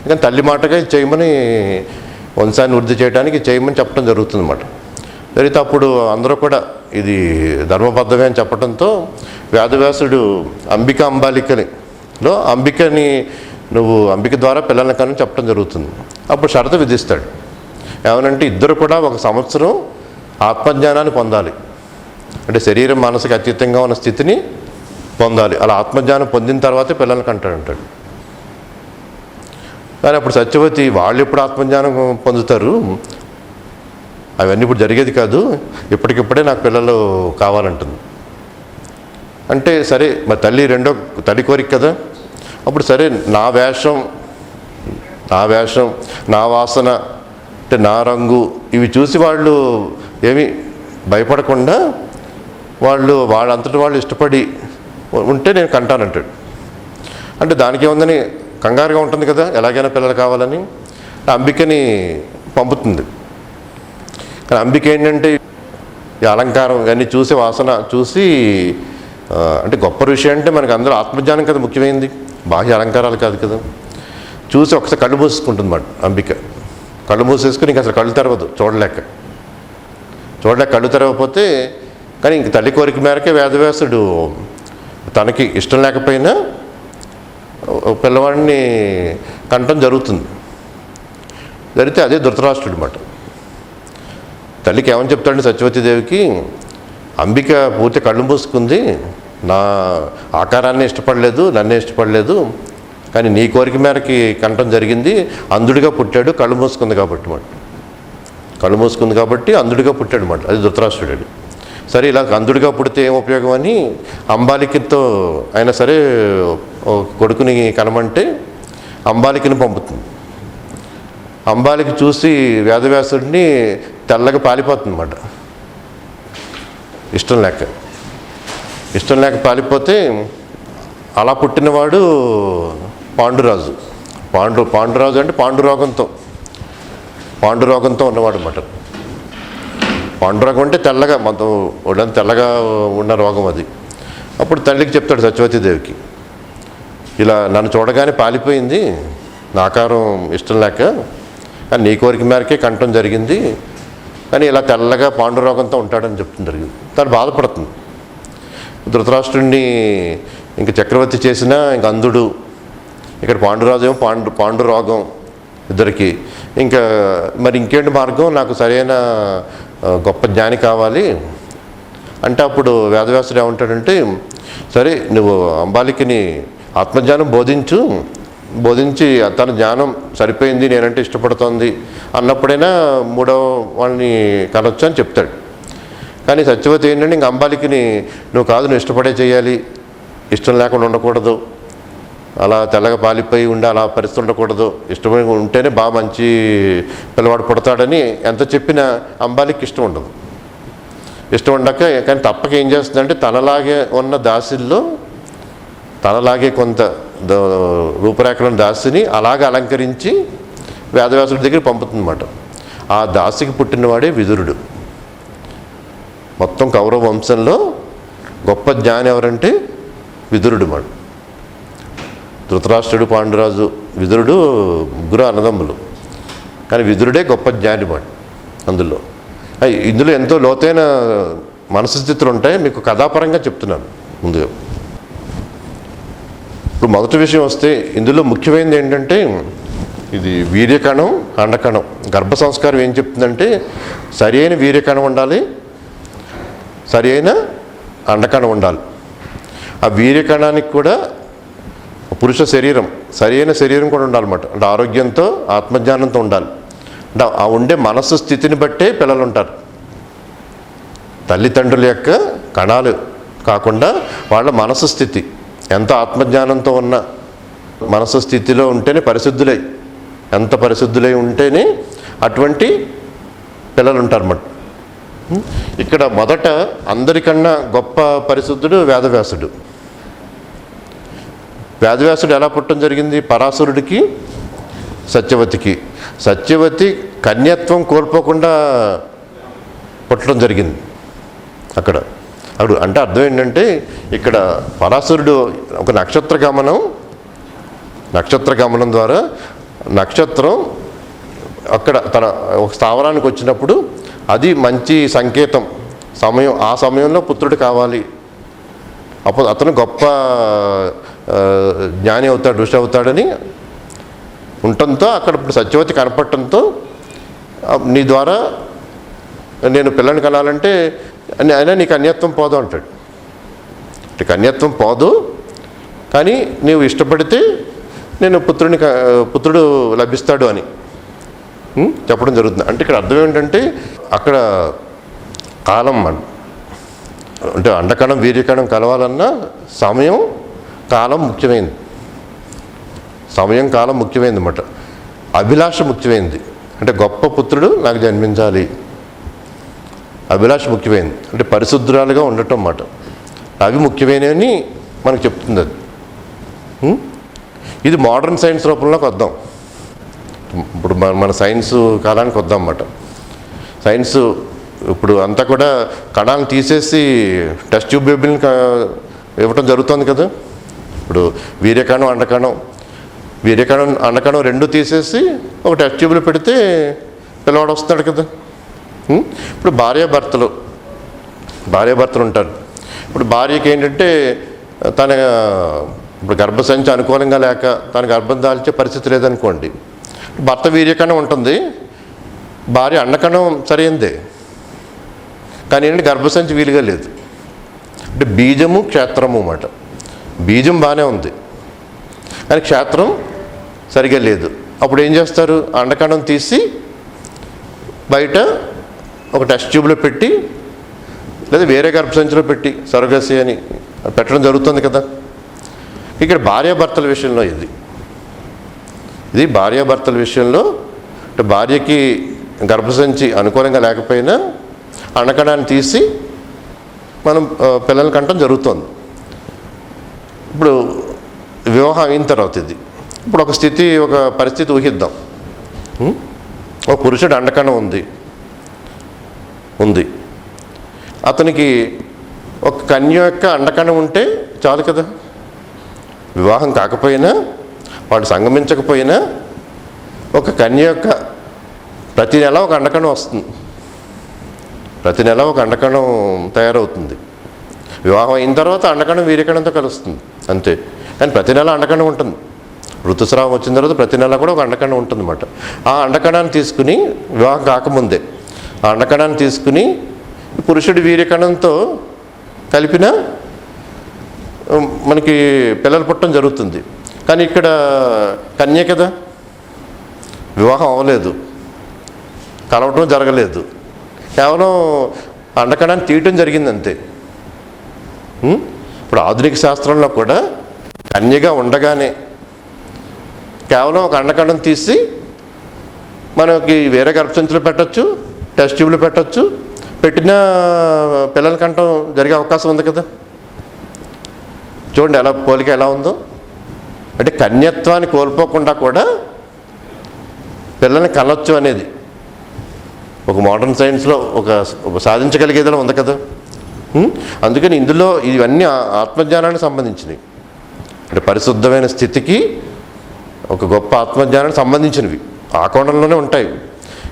కానీ తల్లి మాటగా చేయమని వంశాన్ని వృద్ధి చేయడానికి చేయమని చెప్పడం జరుగుతుంది అన్నమాట. జరిగితే అప్పుడు అందరూ కూడా ఇది ధర్మబద్ధమే అని చెప్పడంతో వేదవ్యాసుడు అంబికని నువ్వు అంబిక ద్వారా పిల్లల్ని కను చెప్పడం జరుగుతుంది. అప్పుడు షరతు విధిస్తాడు. ఏమనంటే ఇద్దరు కూడా 1 సంవత్సరం ఆత్మజ్ఞానాన్ని పొందాలి. అంటే శరీరం మనసుకి అతీతంగా ఉన్న స్థితిని పొందాలి. అలా ఆత్మజ్ఞానం పొందిన తర్వాతే పిల్లల్ని కంటాడంటాడు. కానీ అప్పుడు సత్యవతి వాళ్ళు ఎప్పుడు ఆత్మజ్ఞానం పొందుతారు, అవన్నీ ఇప్పుడు జరిగేది కాదు, ఇప్పటికిప్పుడే నాకు పిల్లలు కావాలంటుంది. అంటే సరే మరి తల్లి కోరిక కదా. అప్పుడు సరే నా వేషం, నా వాసన, అంటే నా రంగు, ఇవి చూసి వాళ్ళు ఏమీ భయపడకుండా వాళ్ళంతటి వాళ్ళు ఇష్టపడి ఉంటే నేను కంటానంటాడు. అంటే దానికి ఏముందని కంగారుగా ఉంటుంది కదా, ఎలాగైనా పిల్లలు కావాలని అంబికని పంపుతుంది. కానీ అంబిక ఏంటంటే ఈ అలంకారం ఇవన్నీ చూసి వాసన చూసి, అంటే గొప్ప విషయం అంటే మనకి అందరూ ఆత్మజ్ఞానం కదా ముఖ్యమైనది, బాహ్య అలంకారాలు కాదు కదా. చూసి ఒకసారి కళ్ళు మూసుకుంటుంది మాట అంబిక. కళ్ళు మూసేసుకుని ఇంక అసలు కళ్ళు తెరవదు, చూడలేక కళ్ళు తెరవకపోతే. కానీ ఇంక తల్లి కోరిక మేరకే వేదవ్యాసుడు తనకి ఇష్టం లేకపోయినా పిల్లవాడిని కంటం జరుగుతుంది. జరిగితే అదే ధృతరాష్ట్రుడు మాట. తల్లికి ఏమని చెప్తాడు సత్యవతీదేవికి, అంబిక పూర్తి కళ్ళు మూసుకుంది, నా ఆకారాన్ని ఇష్టపడలేదు, నన్నే ఇష్టపడలేదు, కానీ నీ కోరిక మేరకి కంఠం జరిగింది, అంధుడిగా పుట్టాడు, కళ్ళు మూసుకుంది కాబట్టి అంధుడిగా పుట్టాడు మాట. అది ధృతరాష్ట్రుడు. సరే ఇలా అంధుడిగా పుడితే ఏం ఉపయోగం అని అంబాలికతో అయినా సరే కొడుకుని కనమంటే అంబాలికని పంపుతుంది. అంబాలిక చూసి వేదవ్యాసుడిని తెల్లగా పాలిపోతుంది అన్నమాట. ఇష్టం లేక పాలిపోతే అలా పుట్టినవాడు పాండురాజు. పాండురాజు అంటే పాండురోగంతో ఉన్నవాడు అన్నమాట. పాండురోగం అంటే తెల్లగా, మొత్తం ఒళ్ళంతా తెల్లగా ఉన్న రోగం అది. అప్పుడు తల్లికి చెప్తాడు సత్యవతీదేవికి, ఇలా నన్ను చూడగానే పాలిపోయింది, నా ఆకారం ఇష్టం లేక, కానీ నీ కోరిక మేరకే కంఠం జరిగింది, కానీ ఇలా తెల్లగా పాండురోగంతో ఉంటాడని చెప్తుంది జరిగింది. తను బాధపడుతుంది. ధృతరాష్ట్రుడిని ఇంక చక్రవర్తి చేసినా ఇంక అంధుడు, ఇక్కడ పాండురాజు ఏమో పాండురోగం ఇద్దరికి. ఇంకా మరి ఇంకేంటి మార్గం, నాకు సరైన గొప్ప జ్ఞాని కావాలి అంటే అప్పుడు వేదవ్యాసుడు ఏమంటాడంటే, సరే నువ్వు అంబాలికని ఆత్మజ్ఞానం బోధించి తన జ్ఞానం సరిపోయింది, నేనంటే ఇష్టపడుతోంది అన్నప్పుడైనా 3వ వాళ్ళని కనొచ్చు అని చెప్తాడు. కానీ సత్యవతి ఏంటంటే ఇంక అంబాలికని నువ్వు ఇష్టపడే చేయాలి, ఇష్టం లేకుండా ఉండకూడదు, అలా తెల్లగా పాలిపోయి ఉండి అలా పరిస్థితి ఉండకూడదు, ఇష్టమై ఉంటేనే బాగా మంచి పిల్లవాడు పుడతాడని ఎంత చెప్పినా అంబాలికి ఇష్టం ఉండదు. ఇష్టం ఉండక కానీ తప్పక ఏం చేస్తుందంటే తనలాగే ఉన్న దాసిల్లో తనలాగే కొంత రూపురేఖలను దాసిని అలాగే అలంకరించి వేదవ్యాసుడి దగ్గర పంపుతుందన్నమాట. ఆ దాసికి పుట్టినవాడే విదురుడు. మొత్తం కౌరవ వంశంలో గొప్ప జ్ఞాని ఎవరంటే విదురుడు మాట. ధృతరాష్ట్రుడు, పాండురాజు, విదురుడు ముగ్గురు అన్నదమ్ములు, కానీ విదురుడే గొప్ప జ్ఞాని మాట. ఇందులో ఎంతో లోతైన మనసు స్థితులు ఉంటాయి. మీకు కథాపరంగా చెప్తున్నాను ముందుగా. ఇప్పుడు మొదటి విషయం వస్తే ఇందులో ముఖ్యమైనది ఏంటంటే ఇది వీర్యకణం, అండకణం. గర్భ సంస్కారం ఏం చెప్తుందంటే సరి అయిన వీర్యకణం ఉండాలి, సరి అయిన అండకణం ఉండాలి. ఆ వీర్యకణానికి కూడా పురుష శరీరం, సరి అయిన శరీరం కూడా ఉండాలన్నమాట. అంటే ఆరోగ్యంతో ఆత్మజ్ఞానంతో ఉండాలి. అంటే ఆ ఉండే మనస్సు స్థితిని బట్టే పిల్లలు ఉంటారు. తల్లిదండ్రుల యొక్క కణాలు కాకుండా వాళ్ళ మనసు స్థితి, ఎంత ఆత్మజ్ఞానంతో ఉన్న మనసు స్థితిలో ఉంటేనే పరిశుద్ధులై, ఎంత పరిశుద్ధులై ఉంటేనే అటువంటి పిల్లలు ఉంటారన్నమాట. ఇక్కడ మొదట అందరికన్నా గొప్ప పరిశుద్ధుడు వేదవ్యాసుడు. వేదవ్యాసుడు ఎలా పుట్టడం జరిగింది? పరాశరుడికి, సత్యవతికి. సత్యవతి కన్యత్వం కోల్పోకుండా పుట్టడం జరిగింది అక్కడ. అంటే అర్థం ఏంటంటే ఇక్కడ పరాశరుడు ఒక నక్షత్ర గమనం ద్వారా నక్షత్రం అక్కడ తన ఒక స్థావరానికి వచ్చినప్పుడు అది మంచి సంకేతం. ఆ సమయంలో పుత్రుడు కావాలి, అప్పుడు అతను గొప్ప జ్ఞాని అవుతాడు, ఋషి అవుతాడని ఉండటంతో అక్కడ ఇప్పుడు సత్యవతి కనపడటంతో నీ ద్వారా నేను పిల్లని కనాలంటే అయినా నీకు కన్యత్వం పోదు అంటాడు. అంటే కన్యత్వం పోదు, కానీ నీవు ఇష్టపడితే నేను పుత్రుడు లభిస్తాడు అని చెప్పడం జరుగుతుంది. అంటే ఇక్కడ అర్థం ఏంటంటే అక్కడ కాలం అంటే అండకణం వీర్యకణం కలవాలన్నా కాలం ముఖ్యమైనది. కాలం ముఖ్యమైనది అన్నమాట. అభిలాష ముఖ్యమైనది. అంటే గొప్ప పుత్రుడు నాకు జన్మించాలి, అభిలాష ముఖ్యమైనది. అంటే పరిశుద్ధురాలుగా ఉండటం అన్నమాట. అవి ముఖ్యమైనవని మనకు చెప్తుంది అది. ఇది మోడర్న్ సైన్స్ రూపంలోకి వద్దాం. ఇప్పుడు మన సైన్స్ కాలానికి వద్దాం అన్నమాట. సైన్స్ ఇప్పుడు అంతా కూడా కణాలను తీసేసి టెస్ట్ ట్యూబ్ బేబీని ఇవ్వటం జరుగుతుంది కదా. ఇప్పుడు వీర్యకణం, అండకణం రెండు తీసేసి ఒక టెస్ట్ ట్యూబ్లో పెడితే పిల్లవాడు వస్తున్నాడు కదా. ఇప్పుడు భార్యాభర్తలు ఉంటారు. ఇప్పుడు భార్యకి ఏంటంటే ఇప్పుడు గర్భసంచి అనుకూలంగా లేక తన గర్భం దాల్చే పరిస్థితి లేదనుకోండి, భర్త వీర్యకణం ఉంటుంది, భార్య అండకణం సరైందే, కానీ ఏంటంటే గర్భసంచి వీలుగా లేదు. అంటే బీజము క్షేత్రము అన్నమాట. బీజం బాగానే ఉంది కానీ క్షేత్రం సరిగా లేదు. అప్పుడు ఏం చేస్తారు? అండకణం తీసి బయట ఒక టెస్ట్ ట్యూబ్లో పెట్టి లేదా వేరే గర్భసంచిలో పెట్టి సరోగసీ అని పెట్టడం జరుగుతుంది కదా. ఇక్కడ భార్యాభర్తల విషయంలో ఇది భార్యాభర్తల విషయంలో అంటే భార్యకి గర్భసంచి అనుకూలంగా లేకపోయినా అండకణాన్ని తీసి మనం పిల్లల్ని కంటం జరుగుతుంది. ఇప్పుడు వివాహం అయిన తర్వాత ఇప్పుడు ఒక పరిస్థితి ఊహిద్దాం. ఒక పురుషుడు అండకణం ఉంది, అతనికి ఒక కన్య యొక్క అండకణం ఉంటే చాలు కదా. వివాహం కాకపోయినా, వాడు సంగమించకపోయినా ఒక కన్య యొక్క ప్రతి నెల ఒక అండకణం వస్తుంది, ప్రతి నెల ఒక అండకణం తయారవుతుంది. వివాహం అయిన తర్వాత అండకణం వీర్యకణంతో కలుస్తుంది అంతే. కానీ ప్రతి నెల అండకణం ఉంటుంది. ఋతుస్రావం వచ్చిన తర్వాత ప్రతి నెల కూడా ఒక అండకణం ఉంటుంది అన్నమాట. ఆ అండకణాన్ని తీసుకుని వివాహం కాకముందే ఆ అండకణాన్ని తీసుకుని పురుషుడి వీర్యకణంతో కలిపిన మనకి పిల్లలు పుట్టడం జరుగుతుంది. కానీ ఇక్కడ కన్య కదా, వివాహం అవ్వలేదు, కలవటం జరగలేదు, కేవలం అండకణాన్ని తీయటం జరిగింది అంతే. ఇప్పుడు ఆధునిక శాస్త్రంలో కూడా కన్యగా ఉండగానే కేవలం ఒక అండకణం తీసి మనకి వేరే గర్భసంచిలో పెట్టచ్చు, టెస్ట్ ట్యూబ్లో పెట్టచ్చు, పెట్టిన పిల్లల కంటం జరిగే అవకాశం ఉంది కదా. చూడండి పోలిక ఎలా ఉందో. అంటే కన్యత్వాన్ని కోల్పోకుండా కూడా పిల్లల్ని కనొచ్చు అనేది ఒక మోడర్న్ సైన్స్లో ఒక సాధించగలిగేదిలో ఉంది కదా. అందుకని ఇందులో ఇవన్నీ ఆత్మజ్ఞానానికి సంబంధించినవి. అంటే పరిశుద్ధమైన స్థితికి ఒక గొప్ప ఆత్మజ్ఞానానికి సంబంధించినవి ఆ కోణంలోనే ఉంటాయి.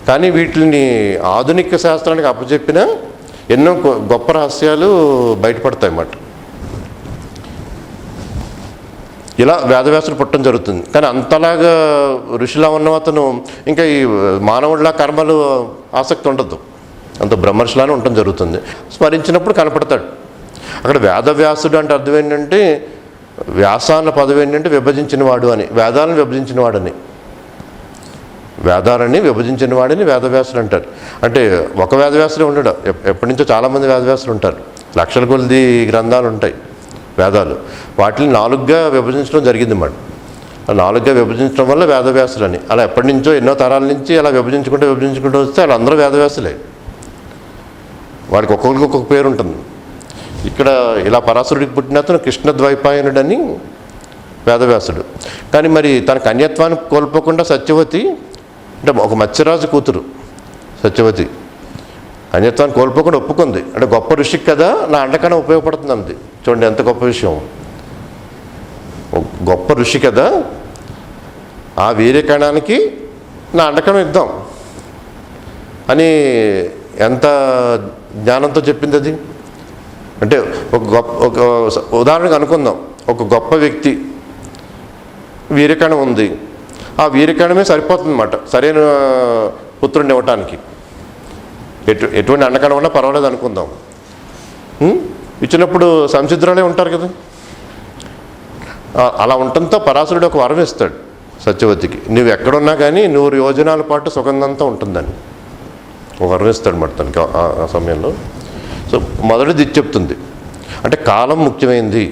కానీ వీటిని ఆధునిక శాస్త్రానికి అప్పచెప్పిన ఎన్నో గొప్ప రహస్యాలు బయటపడతాయి అన్నమాట. ఇలా వేదవ్యాసుడు పుట్టడం జరుగుతుంది. కానీ అంతలాగా ఋషిలా ఉన్న అతను ఇంకా ఈ మానవుడిలా కర్మలు ఆసక్తి ఉండదు, అంత బ్రహ్మర్షిలానే ఉండటం జరుగుతుంది. స్మరించినప్పుడు కనపడతాడు. అక్కడ వేదవ్యాసుడు అంటే అర్థం ఏంటంటే, వ్యాసాన్న పదవి ఏంటంటే విభజించిన వాడు అని, వేదాలను విభజించిన వాడని, వేదాలని విభజించిన వాడిని వేదవ్యాసుడు అంటారు. అంటే ఒక వేదవ్యాసుడే ఉండడు, ఎప్పటి నుంచో చాలామంది వేదవ్యాసులు ఉంటారు. లక్షల కొలది గ్రంథాలు ఉంటాయి వేదాలు. వాటిని 4గా విభజించడం జరిగింది అన్నమాట. 4గా విభజించడం వల్ల వేదవ్యాసులు అని. అలా ఎప్పటి నుంచో ఎన్నో తరాల నుంచి అలా విభజించుకుంటూ వస్తే వాళ్ళందరూ వేదవ్యాసులే. వాడికి ఒక్కొక్కరికి ఒక్కొక్క పేరు ఉంటుంది. ఇక్కడ ఇలా పరాశరుడికి పుట్టిన అతను కృష్ణద్వైపాయనుడు అని వేదవ్యాసుడు. కానీ మరి తన కన్యత్వాన్ని కోల్పోకుండా సత్యవతి, అంటే ఒక మత్స్యరాజు కూతురు సత్యవతి, కన్యత్వాన్ని కోల్పోకుండా ఒప్పుకుంది. అంటే గొప్ప ఋషికి కదా నా అండకణం ఉపయోగపడుతుంది అంది. చూడండి ఎంత గొప్ప విషయం. గొప్ప ఋషి కదా, ఆ వీర్యకణానికి నా అండకణం ఇద్దాం అని ఎంత జ్ఞానంతో చెప్పింది అది. అంటే ఒక ఉదాహరణకు అనుకుందాం, ఒక గొప్ప వ్యక్తి వీర్యకణం ఉంది, ఆ వీర్యకణమే సరిపోతుంది అన్నమాట సరైన పుత్రుడిని ఇవ్వటానికి. ఎటువంటి అండకణం ఉన్నా పర్వాలేదు అనుకుందాం. ఇచ్చినప్పుడు సంసిద్ధురాలే ఉంటారు కదా. అలా ఉండటంతో పరాశరుడు ఒక వరం ఇస్తాడు సత్యవతికి, నువ్వు ఎక్కడున్నా కానీ 100 యోజనాల పాటు సుగంధంతో ఉంటుందని ఒక వరం ఇస్తాడు అన్నమాట తనకి ఆ సమయంలో. సో మొదటిది ఇది చెప్తుంది, అంటే కాలం ముఖ్యమైనది,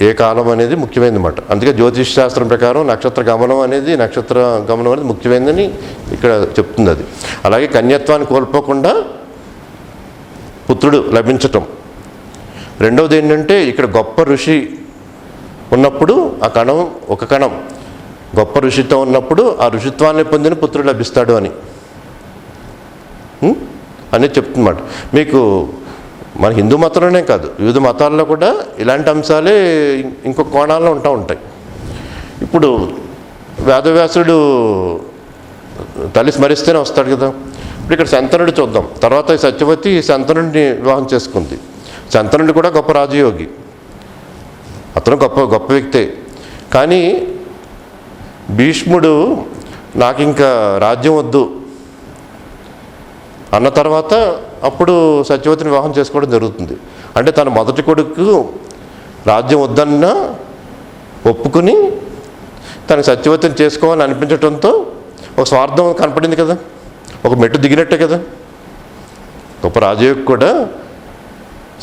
ఏ కాలం అనేది ముఖ్యమైనది అన్నమాట. అందుకే జ్యోతిష్ శాస్త్రం ప్రకారం నక్షత్ర గమనం అనేది ముఖ్యమైనదని ఇక్కడ చెప్తుంది అది. అలాగే కన్యత్వాన్ని కోల్పోకుండా పుత్రుడు లభించటం. రెండవది ఏంటంటే, ఇక్కడ గొప్ప ఋషి ఉన్నప్పుడు ఆ కణం, ఒక కణం గొప్ప ఋషితో ఉన్నప్పుడు ఆ ఋషిత్వాన్ని పొందిన పుత్రుడు లభిస్తాడు అని అనేది చెప్తున్నమాట. మీకు మన హిందూ మతంలోనే కాదు, వివిధ మతాల్లో కూడా ఇలాంటి అంశాలే ఇంకొక కోణాల్లో ఉంటాయి. ఇప్పుడు వేదవ్యాసుడు తల్లి స్మరిస్తేనే వస్తాడు కదా. ఇప్పుడు ఇక్కడ శంతనుడు చూద్దాం. తర్వాత సత్యవతి శంతనుడిని వివాహం చేసుకుంది. శంతనుడు కూడా గొప్ప రాజయోగి, అతను గొప్ప వ్యక్తే. కానీ భీష్ముడు నాకు ఇంకా రాజ్యం వద్దు అన్న తర్వాత అప్పుడు సత్యవతిని వివాహం చేసుకోవడం జరుగుతుంది. అంటే తన మొదటి కొడుకు రాజ్యం వద్దన్నా ఒప్పుకుని తన సత్యవతిని చేసుకోవాలని అనిపించడంతో ఒక స్వార్థం కనపడింది కదా, ఒక మెట్టు దిగినట్టే కదా గొప్ప రాజయోగి కూడా.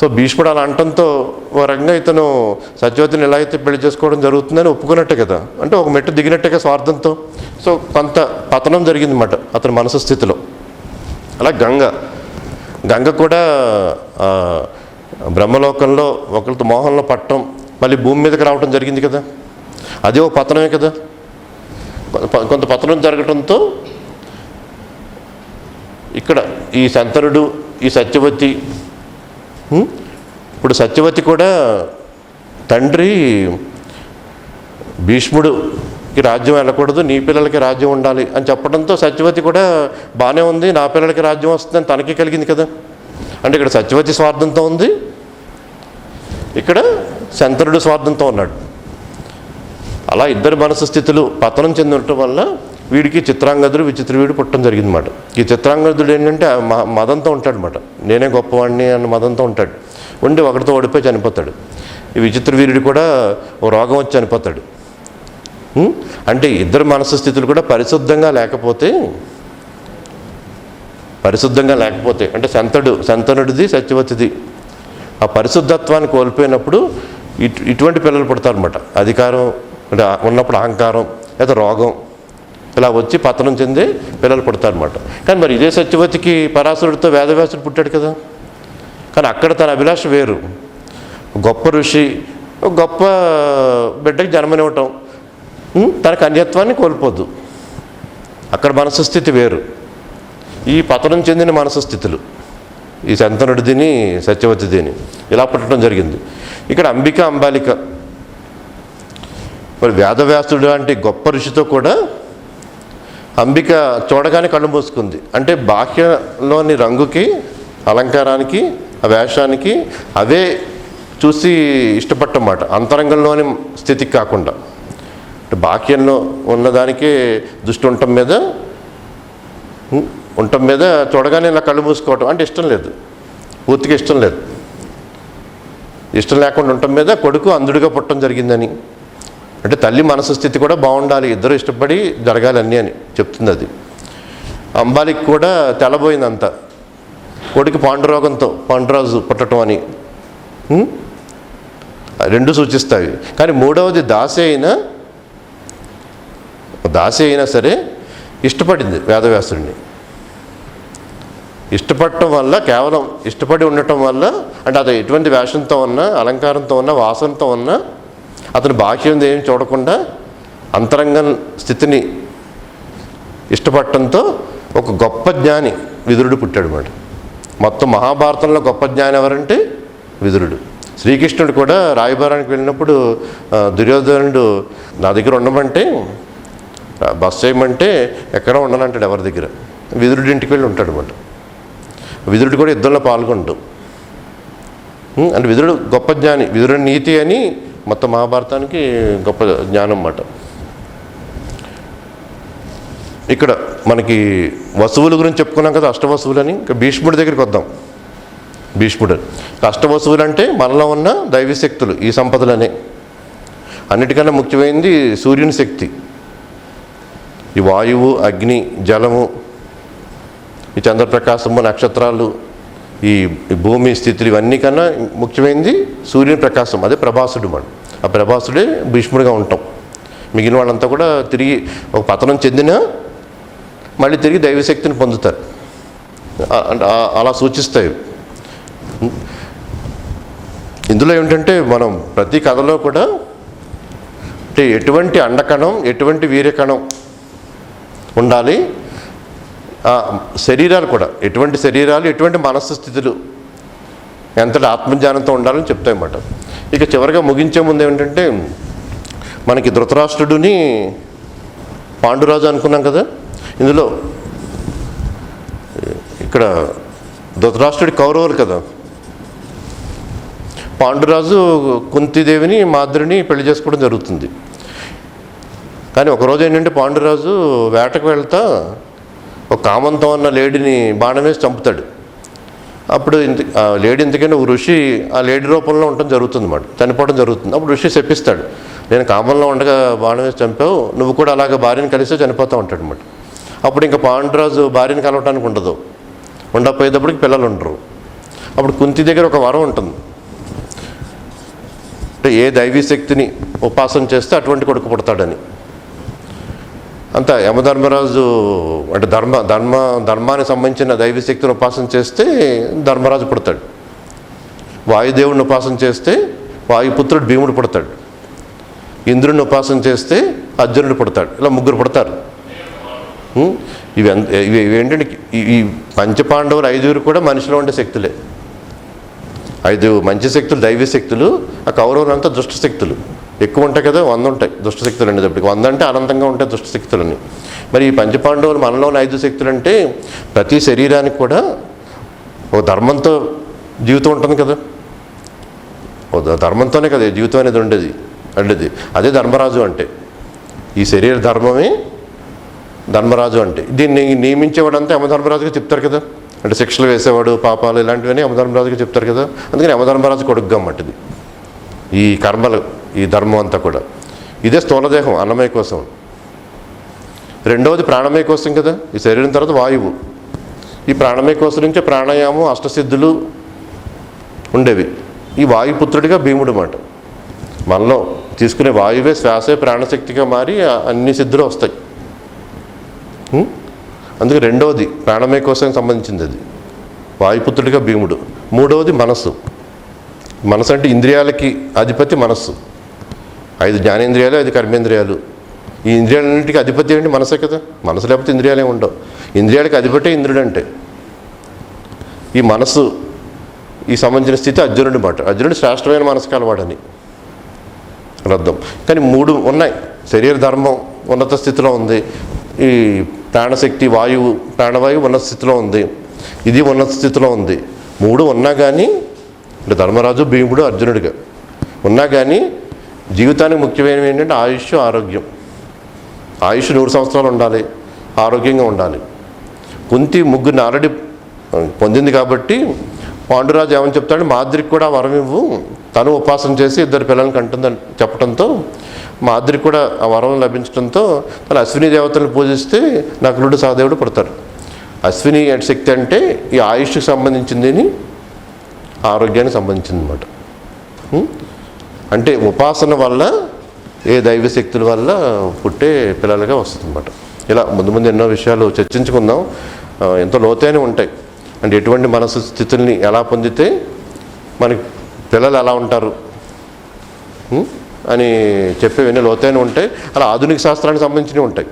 సో భీష్ముడు అలా అంటంతో ఓ రకంగా ఇతను సత్యవతిని ఎలా అయితే పెళ్లి చేసుకోవడం జరుగుతుందని ఒప్పుకున్నట్టే కదా, అంటే ఒక మెట్టు దిగినట్టుగా స్వార్థంతో. సో కొంత పతనం జరిగిందన్నమాట అతని మనసు స్థితిలో. అలా గంగ కూడా బ్రహ్మలోకంలో ఒకరితో మోహంలో పట్టడం, మళ్ళీ భూమి మీదకి రావడం జరిగింది కదా, అదే ఒక పతనమే కదా. కొంత పతనం జరగటంతో ఇక్కడ ఈ శంతనుడు, ఈ సత్యవతి, ఇప్పుడు సత్యవతి కూడా తండ్రి భీష్ముడికి రాజ్యం వెళ్ళకూడదు, నీ పిల్లలకి రాజ్యం ఉండాలి అని చెప్పడంతో సత్యవతి కూడా బాగానే ఉంది, నా పిల్లలకి రాజ్యం వస్తుందని తనకి కలిగింది కదా. అంటే ఇక్కడ సత్యవతి స్వార్థంతో ఉంది, ఇక్కడ శంతనుడు స్వార్థంతో ఉన్నాడు. అలా ఇద్దరి మనసు స్థితులు పతనం చెంది ఉండటం వల్ల వీడికి చిత్రాంగదుడు, విచిత్రవీడు పుట్టడం జరిగిందన్నమాట. ఈ చిత్రాంగదుడు ఏంటంటే మదంతో ఉంటాడనమాట, నేనే గొప్పవాడిని అన్న మదంతో ఉంటాడు. ఉండి ఒకటితో ఓడిపోయి చనిపోతాడు. ఈ విచిత్రవీరుడు కూడా ఓ రోగం వచ్చి చనిపోతాడు. అంటే ఇద్దరు మనసు స్థితులు కూడా పరిశుద్ధంగా లేకపోతే అంటే శంతనుడిది, సత్యవతిది ఆ పరిశుద్ధత్వాన్ని కోల్పోయినప్పుడు ఇటువంటి పిల్లలు పుడతారన్నమాట. అధికారం అంటే ఉన్నప్పుడు అహంకారం లేదా రోగం ఇలా వచ్చి పతనం చెంది పిల్లలు పుడతారన్నమాట. కానీ మరి ఇదే సత్యవతికి పరాశరుడితో వేదవ్యాసుడు పుట్టాడు కదా. కానీ అక్కడ తన అభిలాష వేరు, గొప్ప ఋషి గొప్ప బిడ్డకి జన్మనివ్వటం, తన కన్యత్వాన్ని కోల్పోద్దు. అక్కడ మనసు స్థితి వేరు. ఈ పతనం చెందిన మనసు స్థితులు ఈ శంతనుడిదిని, సత్యవతిదిని ఇలా పుట్టడం జరిగింది. ఇక్కడ అంబాలిక మరి వేదవ్యాసుడు లాంటి గొప్ప ఋషితో కూడా అంబిక చూడగానే కళ్ళు మూసుకుంది. అంటే బాహ్యంలోని రంగుకి అలంకారానికి, ఆ వేషానికి అవే చూసి ఇష్టపడటమాట, అంతరంగంలోని స్థితికి కాకుండా. బాహ్యంలో ఉన్నదానికే దృష్టి ఉండటం మీద చూడగానే ఇలా కళ్ళు మూసుకోవటం అంటే ఇష్టం లేదు, పూర్తిగా ఇష్టం లేదు. ఇష్టం లేకుండా ఉండటం మీద కొడుకు అంధుడిగా పుట్టడం జరిగిందని, అంటే తల్లి మనసు స్థితి కూడా బాగుండాలి, ఇద్దరు ఇష్టపడి జరగాలి అన్నీ అని చెప్తుంది అది. అంబాలికి కూడా తెల్లబోయిందంతా, కొడుకు పాండురోగంతో పాండురాజు పుట్టడం అని రెండు సూచిస్తాయి. కానీ మూడవది దాసి అయినా సరే ఇష్టపడింది వేదవ్యాసుడిని. ఇష్టపడటం వల్ల, కేవలం ఇష్టపడి ఉండటం వల్ల, అంటే అది ఎటువంటి వేషంతో ఉన్నా, అలంకారంతో ఉన్నా, వాసనతో ఉన్నా అతను బాహ్యం ఏం చూడకుండా అంతరంగం స్థితిని ఇష్టపడటంతో ఒక గొప్ప జ్ఞాని విదురుడు పుట్టాడు అన్నమాట. మొత్తం మహాభారతంలో గొప్ప జ్ఞాని ఎవరంటే విదురుడు. శ్రీకృష్ణుడు కూడా రాయబారానికి వెళ్ళినప్పుడు దుర్యోధనుడు నా దగ్గర ఉండమంటే, బస్ చేయమంటే ఎక్కడ ఉండనంటాడు ఎవరి దగ్గర, విదురుడి ఇంటికి వెళ్ళి ఉంటాడు అన్నమాట. విదురుడు కూడా యుద్ధంలో పాల్గొంటాడు. అంటే విదురుడు గొప్ప జ్ఞాని, విదురుడి నీతి అని మొత్తం మహాభారతానికి గొప్ప జ్ఞానం అన్నమాట. ఇక్కడ మనకి వసువుల గురించి చెప్పుకున్నాం కదా, అష్టవసువులని. ఇంకా భీష్ముడి దగ్గరికి వద్దాం. భీష్ముడు అష్టవసువులు అంటే మనలో ఉన్న దైవీ శక్తులు, ఈ సంపదలనే. అన్నిటికన్నా ముఖ్యమైనది సూర్యుని శక్తి, ఈ వాయువు, అగ్ని, జలము, ఈ చంద్రప్రకాశము, నక్షత్రాలు, ఈ భూమి స్థితులు, ఇవన్నీ కన్నా ముఖ్యమైనది సూర్యుని ప్రకాశం. అదే ప్రభాసుడు. మనం ఆ ప్రభాసుడే భీష్ముడిగా ఉంటాం. మిగిలిన వాళ్ళంతా కూడా తిరిగి ఒక పతనం చెందినా మళ్ళీ తిరిగి దైవశక్తిని పొందుతారు. అలా సూచిస్తాయి. ఇందులో ఏమిటంటే మనం ప్రతి కథలో కూడా అంటే ఎటువంటి అండకణం, ఎటువంటి వీర్యకణం ఉండాలి, శరీరాలు కూడా ఎటువంటి శరీరాలు, ఎటువంటి మనస్సు స్థితులు, ఎంతటి ఆత్మజ్ఞానంతో ఉండాలని చెప్తాయన్నమాట. ఇక చివరిగా ముగించే ముందు ఏమిటంటే, మనకి ధృతరాష్ట్రుడిని పాండురాజు అనుకున్నాం కదా. ఇందులో ఇక్కడ ధృతరాష్ట్రుడి కౌరవులు కదా. పాండురాజు కుంతీదేవిని, మాద్రిని పెళ్లి చేసుకోవడం జరుగుతుంది. కానీ ఒకరోజు ఏంటంటే పాండురాజు వేటకు వెళ్తా ఒక కామంతో ఉన్న లేడీని బాణం వేసి చంపుతాడు. అప్పుడు ఆ లేడీ ఎందుకంటే ఒక ఋషి ఆ లేడీ రూపంలో ఉండటం జరుగుతుంది అన్నమాట, చనిపోవడం జరుగుతుంది. అప్పుడు ఋషి శపిస్తాడు, నేను కామంలో ఉండగా బాణం వేసి చంపావు, నువ్వు కూడా అలాగ భార్యను కలిస్తే చనిపోతూ ఉంటాడు అన్నమాట. అప్పుడు ఇంకా పాండురాజు భార్యను కలవటానికి ఉండదు, ఉండకపోయేటప్పటికి పిల్లలు ఉండరు. అప్పుడు కుంతి దగ్గర ఒక వరం ఉంటుంది, అంటే ఏ దైవీ శక్తిని ఉపాసన చేస్తే అటువంటి కొడుకు పుడతాడని. అంతా యమధర్మరాజు అంటే ధర్మానికి సంబంధించిన దైవీ శక్తిని ఉపాసన చేస్తే ధర్మరాజు పుడతాడు. వాయుదేవుడిని ఉపాసన చేస్తే వాయుపుత్రుడు భీముడు పుడతాడు. ఇంద్రుడిని ఉపాసన చేస్తే అర్జునుడు పుడతాడు. ఇలా ముగ్గురు పుడతారు. ఇవి ఏంటంటే ఈ పంచపాండవులు 5 కూడా మనిషిలో ఉండే శక్తులే. 5 మంచి శక్తులు, దైవీ శక్తులు. ఆ కౌరవులంతా దుష్ట శక్తులు ఎక్కువ ఉంటాయి కదా, 100 ఉంటాయి దుష్టశక్తులు అనేటప్పటికి. 100 అంటే అనంతంగా ఉంటాయి దుష్టశక్తులని. మరి ఈ పంచపాండవులు మనలోని 5 శక్తులు అంటే ప్రతి శరీరానికి కూడా ఓ ధర్మంతో జీవితం ఉంటుంది కదా, ఓ ధర్మంతోనే కదా జీవితం అనేది ఉండేది. అదే ధర్మరాజు అంటే, ఈ శరీర ధర్మమే ధర్మరాజు అంటే. దీన్ని నియమించేవాడంతా యమధర్మరాజుగా చెప్తారు కదా, అంటే శిక్షలు వేసేవాడు, పాపాలు ఇలాంటివన్నీ యమధర్మరాజుగా చెప్తారు కదా. అందుకని యమధర్మరాజు కొడుకుగా అన్నమాటది ఈ కర్మలు, ఈ ధర్మం అంతా కూడా. ఇదే స్థూలదేహం అన్నమయ కోసం. రెండవది ప్రాణమయ కోసం కదా, ఈ శరీరం తర్వాత వాయువు. ఈ ప్రాణమయ కోసం నుంచే ప్రాణాయామం, అష్టసిద్ధులు ఉండేవి. ఈ వాయుపుత్రుడిగా భీముడు మాట. మనలో తీసుకునే వాయువే శ్వాసే ప్రాణశక్తిగా మారి అన్ని సిద్ధులు వస్తాయి. అందుకే రెండవది ప్రాణమయ కోసం సంబంధించింది అది, వాయుపుత్రుడిగా భీముడు. మూడవది మనస్సు. మనసు అంటే ఇంద్రియాలకి అధిపతి మనస్సు. 5 జ్ఞానేంద్రియాలు, 5 కర్మేంద్రియాలు. ఈ ఇంద్రియాలన్నింటికి అధిపతి ఏంటి? మనసే కదా. మనసు లేకపోతే ఇంద్రియాలే ఉండవు. ఇంద్రియాలకి అధిపతే ఇంద్రుడు అంటే. ఈ మనసు ఈ సంబంధించిన స్థితి అర్జునుడి మాట. అర్జునుడు శ్రేష్టమైన మనసు కలవాడని అర్థం. కానీ 3 ఉన్నాయి. శరీర ధర్మం ఉన్నత స్థితిలో ఉంది, ఈ ప్రాణశక్తి వాయువు, ప్రాణవాయువు ఉన్నత స్థితిలో ఉంది. ఇది ఉన్నత స్థితిలో ఉంది. 3 ఉన్నా కానీ, అంటే ధర్మరాజు, భీముడు, అర్జునుడిగా ఉన్నా కానీ జీవితానికి ముఖ్యమైనవి ఏంటంటే ఆయుష్, ఆరోగ్యం. ఆయుష్ 100 సంవత్సరాలు ఉండాలి, ఆరోగ్యంగా ఉండాలి. కుంతి ముగ్గురిని ఆల్రెడీ పొందింది కాబట్టి పాండురాజు ఏమని చెప్తాడు, మాద్రికి కూడా వరం ఇవ్వు, తను ఉపాసన చేసి 2 పిల్లలకి అంటుందని చెప్పడంతో మాద్రికి కూడా ఆ వరం లభించడంతో తను అశ్విని దేవతలను పూజిస్తే నకులుడు సహదేవుడు పుడతారు. అశ్విని శక్తి అంటే ఈ ఆయుష్కి సంబంధించింది, ఆరోగ్యానికి సంబంధించింది అనమాట. అంటే ఉపాసన వల్ల, ఏ దైవ శక్తుల వల్ల పుట్టే పిల్లలుగా వస్తుంది అన్నమాట. ఇలా ముందు ముందు ఎన్నో విషయాలు చర్చించుకుందాం. ఎంతో లోతైన ఉంటాయి. అంటే ఎటువంటి మనసు స్థితుల్ని ఎలా పొందితే మనకి పిల్లలు ఎలా ఉంటారు అని చెప్పేవన్నీ లోతైన ఉంటాయి. అలా ఆధునిక శాస్త్రానికి సంబంధించినవి ఉంటాయి.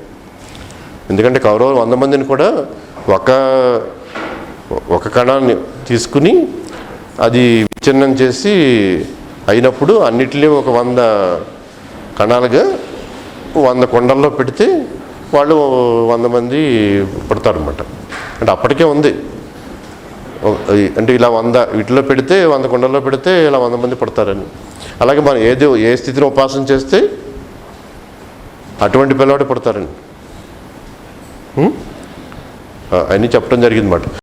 ఎందుకంటే కౌరవులు 100 మందిని కూడా ఒక కణాన్ని తీసుకుని అది విచ్ఛిన్నం చేసి అయినప్పుడు అన్నిటినీ ఒక 100 కణాలుగా 100 కుండల్లో పెడితే వాళ్ళు 100 మంది పుడతారనమాట. అంటే అప్పటికే ఉంది. అంటే ఇలా 100 వీటిలో పెడితే 100 కుండల్లో పెడితే ఇలా 100 మంది పుడతారని. అలాగే మనం ఏ స్థితిని ఉపాసన చేస్తే అటువంటి పిల్లవాడు పుడతారని అన్నీ చెప్పడం జరిగింది అన్నమాట.